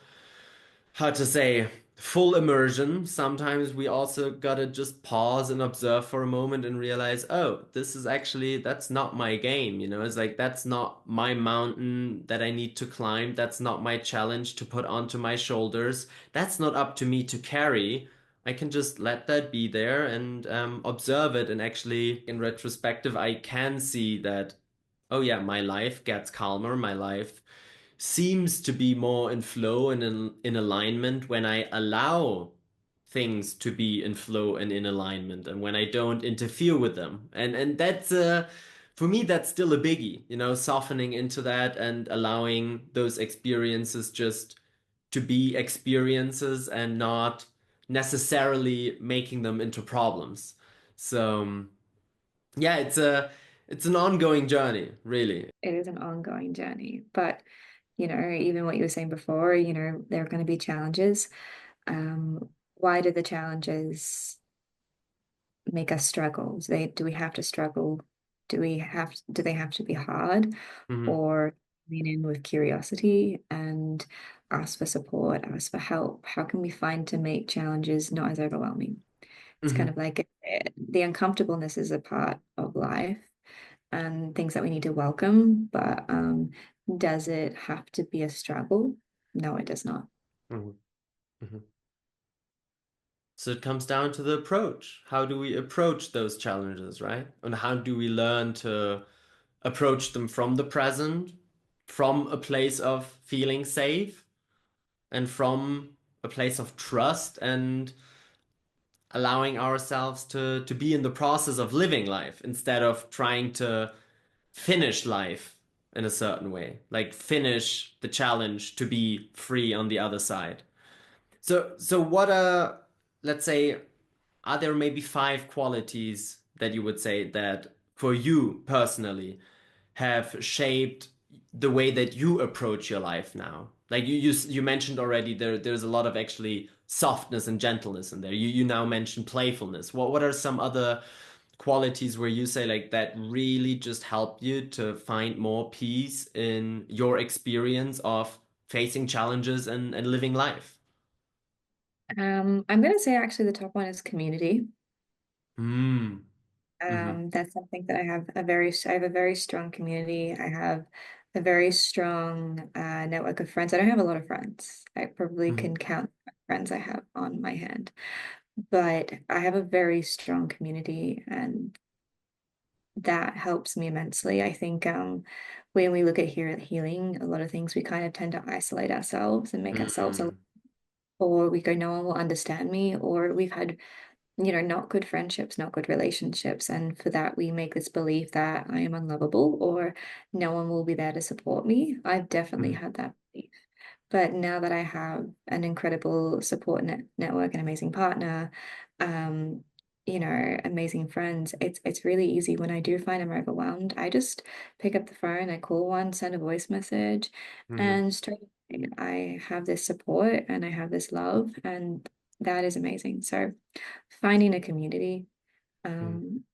how to say, full immersion. Sometimes we also gotta just pause and observe for a moment and realize, oh, this is actually, that's not my game. It's like, that's not my mountain that I need to climb. That's not my challenge to put onto my shoulders. That's not up to me to carry. I can just let that be there and observe it. And actually, in retrospective, I can see that, oh yeah, my life gets calmer. My life seems to be more in flow and in alignment when I allow things to be in flow and in alignment, and when I don't interfere with them. And that's for me, that's still a biggie, softening into that and allowing those experiences just to be experiences and not necessarily making them into problems. So yeah, it's an ongoing journey, really. It is an ongoing journey, but even what you were saying before, there are going to be challenges. Why do the challenges make us struggle? Do we have to struggle? Do they have to be hard, Hmm. or lean in with curiosity and ask for support, ask for help? How can we find to make challenges not as overwhelming? It's kind Hmm. of like the uncomfortableness is a part of life and things that we need to welcome, but does it have to be a struggle? No, it does not. Hmm. Hmm. So it comes down to the approach. How do we approach those challenges, right? And how do we learn to approach them from the present, from a place of feeling safe, and from a place of trust, and allowing ourselves to be in the process of living life instead of trying to finish life in a certain way, like finish the challenge to be free on the other side. So what let's say, are there maybe five qualities that you would say that for you personally have shaped the way that you approach your life now? Like you mentioned already, there's a lot of actually softness and gentleness in there. You now mentioned playfulness. What are some other qualities where you say like that really just help you to find more peace in your experience of facing challenges and living life? I'm going to say actually the top one is community. Mm. Mm-hmm. That's something that I have a very strong community. I have a very strong network of friends. I don't have a lot of friends. I probably Mm-hmm. can count the friends I have on my hand, but I have a very strong community, and that helps me immensely. I think when we look at healing, a lot of things we kind of tend to isolate ourselves and make ourselves Mm, or we go, no one will understand me, or we've had, not good friendships, not good relationships. And for that, we make this belief that I am unlovable or no one will be there to support me. I've definitely mm, had that belief. But now that I have an incredible support network, an amazing partner, um, amazing friends, it's really easy when I do find I'm overwhelmed. I just pick up the phone, I call one, send a voice message, mhm, and straight away, I have this support and I have this love, and that is amazing. So finding a community, mm, um,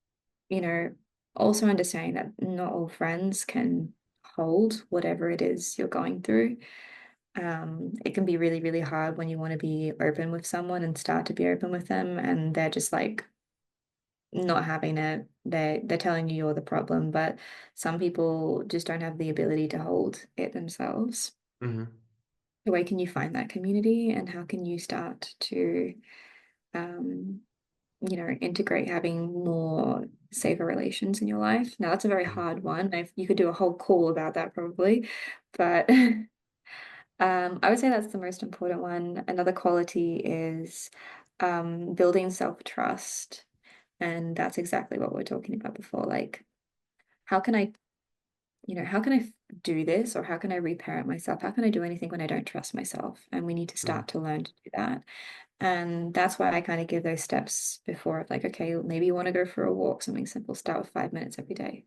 you know, also understanding that not all friends can hold whatever it is you're going through. It can be really, really hard when you want to be open with someone and start to be open with them, and they're just like not having it. They're telling you you're the problem, but some people just don't have the ability to hold it themselves. mhm, The way can you find that community, and how can you start to, um, integrate having more safer relations in your life? Now, that's a very mhm, hard one. You could do a whole call about that probably, but I would say that's the most important one. Another quality is building self-trust. And that's exactly what we are talking about before. Like, how can I, how can I do this, or how can I reparent myself? How can I do anything when I don't trust myself? And we need to mhm, start to learn to do that. And that's why I kind of give those steps before of like, okay, maybe you want to go for a walk, something simple, start with 5 minutes every day.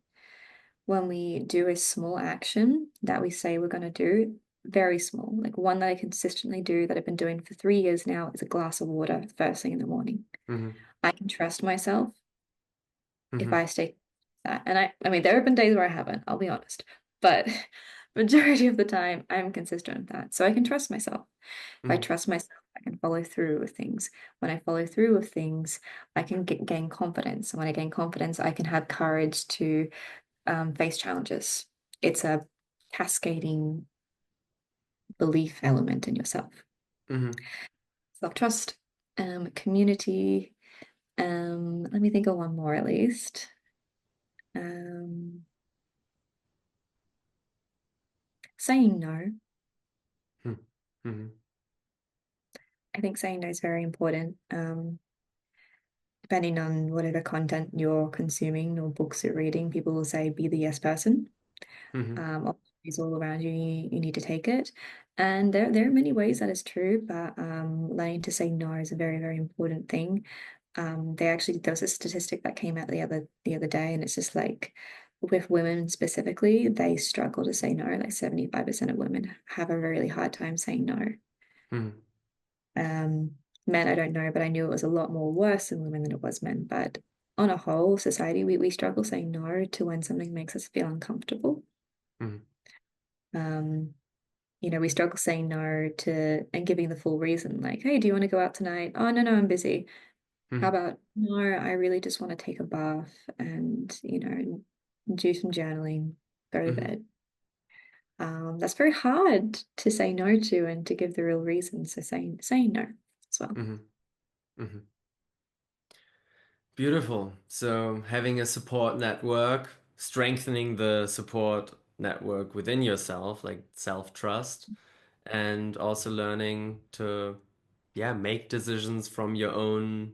When we do a small action that we say we're going to do, very small, like one that I consistently do that I've been doing for 3 years now, is a glass of water first thing in the morning. mhm, I can trust myself if mhm, I stay that. And I mean, there have been days where I haven't, I'll be honest, but majority of the time I'm consistent with that. So I can trust myself. If I mhm, trust myself, I can follow through with things. When I follow through with things, I can gain confidence. And when I gain confidence, I can have courage to face challenges. It's a cascading belief element in yourself. mhm, Self-trust, community. Let me think of one more at least. Um, Saying no. mhm, mhm, I think saying no is very important. Depending on whatever content you're consuming or books you're reading, people will say be the yes person. mhm, Opportunities all around you, you need to take it. And there are many ways that is true, but learning to say no is a very, very important thing. There was a statistic that came out the other day, and it's just like with women specifically, they struggle to say no. Like 75% of women have a really hard time saying no. mhm, Um, Men, I don't know, but I knew it was a lot more worse in women than it was men. But on a whole, society, we struggle saying no to when something makes us feel uncomfortable. mhm, Um, we struggle saying no to and giving the full reason, like, hey, do you want to go out tonight? Oh, no, no, I'm busy. How mhm, about, no, I really just want to take a bath and, do some journaling, go to mhm, bed. That's very hard to say no to and to give the real reason. So saying no as well. mhm, mhm. Beautiful. So having a support network, strengthening the support network within yourself, like self-trust, and also learning to, yeah, make decisions from your own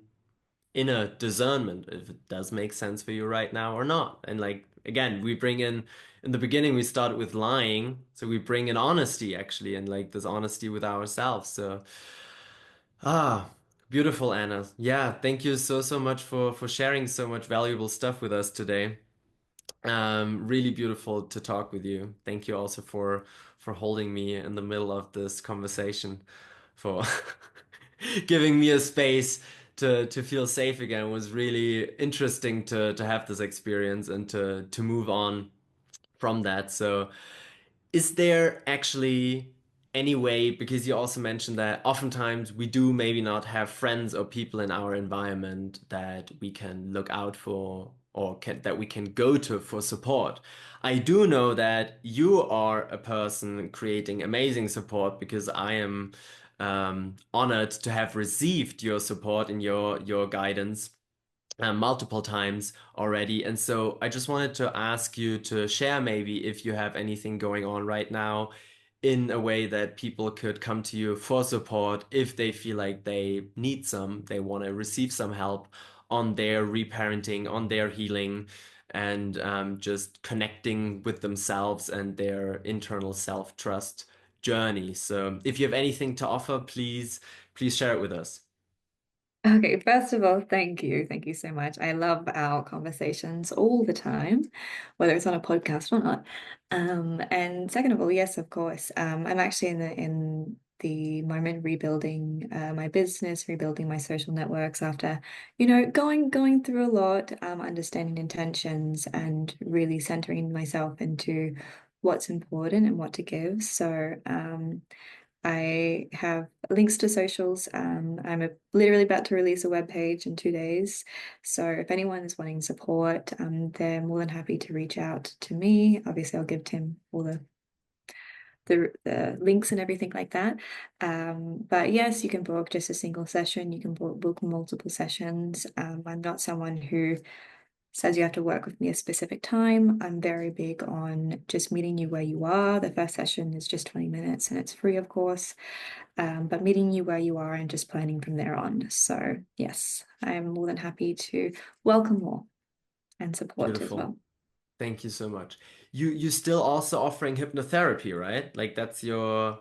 inner discernment, if it does make sense for you right now or not. And like, again, we bring in the beginning, we started with lying. So we bring in honesty actually, and like this honesty with ourselves. So, ah, beautiful, Anna. Yeah, thank you so, so much for sharing so much valuable stuff with us today. Really beautiful to talk with you. Thank you also for holding me in the middle of this conversation, for giving me a space to feel safe again. It was really interesting to have this experience and to move on from that. So is there actually any way, because you also mentioned that oftentimes we do maybe not have friends or people in our environment that we can look out for or that we can go to for support. I do know that you are a person creating amazing support because I am honored to have received your support and your guidance. multiple times already. And so I just wanted to ask you to share maybe if you have anything going on right now in a way that people could come to you for support if they feel like they want to receive some help on their reparenting, on their healing, and just connecting with themselves and their internal self-trust journey. So if you have anything to offer, please share it with us. Okay, first of all, thank you. Thank you so much. I love our conversations all the time, whether it's on a podcast or not. And second of all, yes, of course. I'm actually in the moment rebuilding my business, rebuilding my social networks after, going through a lot, understanding intentions and really centering myself into what's important and what to give. So, I have links to socials. Literally about to release a web page in 2 days. So if anyone is wanting support, they're more than happy to reach out to me. Obviously, I'll give Tim all the links and everything like that. But yes, you can book just a single session. You can book multiple sessions. I'm not someone who says you have to work with me a specific time. I'm very big on just meeting you where you are. The first session is just 20 minutes and it's free, of course, but meeting you where you are and just planning from there on. So, yes, I'm more than happy to welcome more and support as Beautiful. well. Thank you so much. You still also offering hypnotherapy, right? Like that's your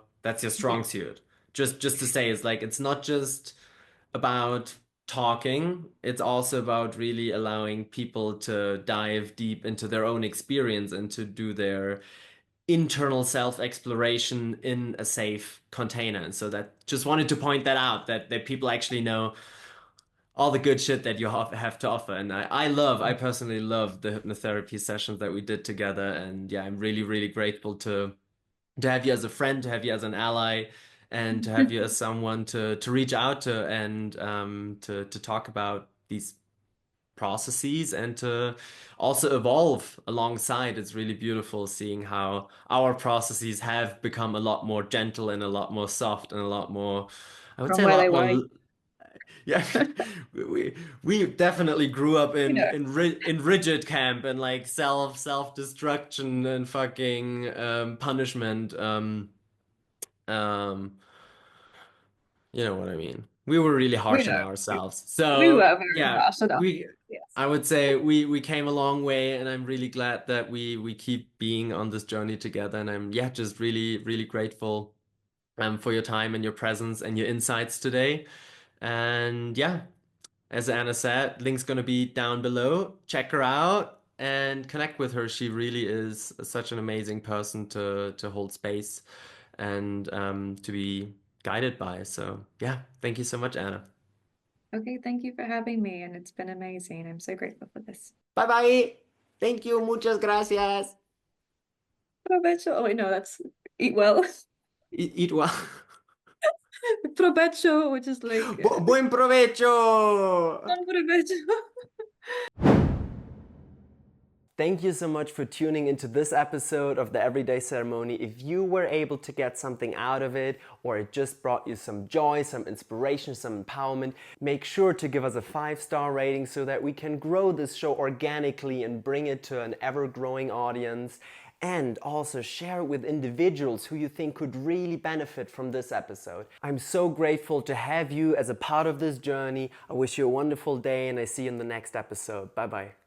strong Yeah. suit. Just to say, it's like it's not just about talking, it's also about really allowing people to dive deep into their own experience and to do their internal self-exploration in a safe container. And so that just wanted to point that out that people actually know all the good shit that you have to offer. And I personally love the hypnotherapy sessions that we did together. And yeah, I'm really, really grateful to have you as a friend, to have you as an ally, and to have you as someone to reach out to and to talk about these processes and to also evolve alongside. It's really beautiful seeing how our processes have become a lot more gentle and a lot more soft and a lot more, I would From say a where they lot were, more. Yeah, we definitely grew up you know, in rigid camp and like self destruction and fucking punishment. Um, you know what I mean. We were really we harsh on know ourselves. we So were very yeah, harsh enough. we Yes. I would say we came a long way, and I'm really glad that we keep being on this journey together. And I'm yeah just really really grateful for your time and your presence and your insights today. And yeah. As Anna said, link's gonna be down below. Check her out and connect with her. She really is such an amazing person to hold space and to be guided by. So yeah, thank you so much, Anna. Okay, thank you for having me, and it's been amazing. I'm so grateful for this. Bye bye. Thank you. Muchas gracias. Provecho. Oh wait, no, that's eat well. Eat well. Provecho, which is like Buen provecho. bon provecho. Thank you so much for tuning into this episode of the Everyday Ceremony. If you were able to get something out of it, or it just brought you some joy, some inspiration, some empowerment, make sure to give us a 5-star rating so that we can grow this show organically and bring it to an ever-growing audience. And also share it with individuals who you think could really benefit from this episode. I'm so grateful to have you as a part of this journey. I wish you a wonderful day, and I see you in the next episode. Bye bye.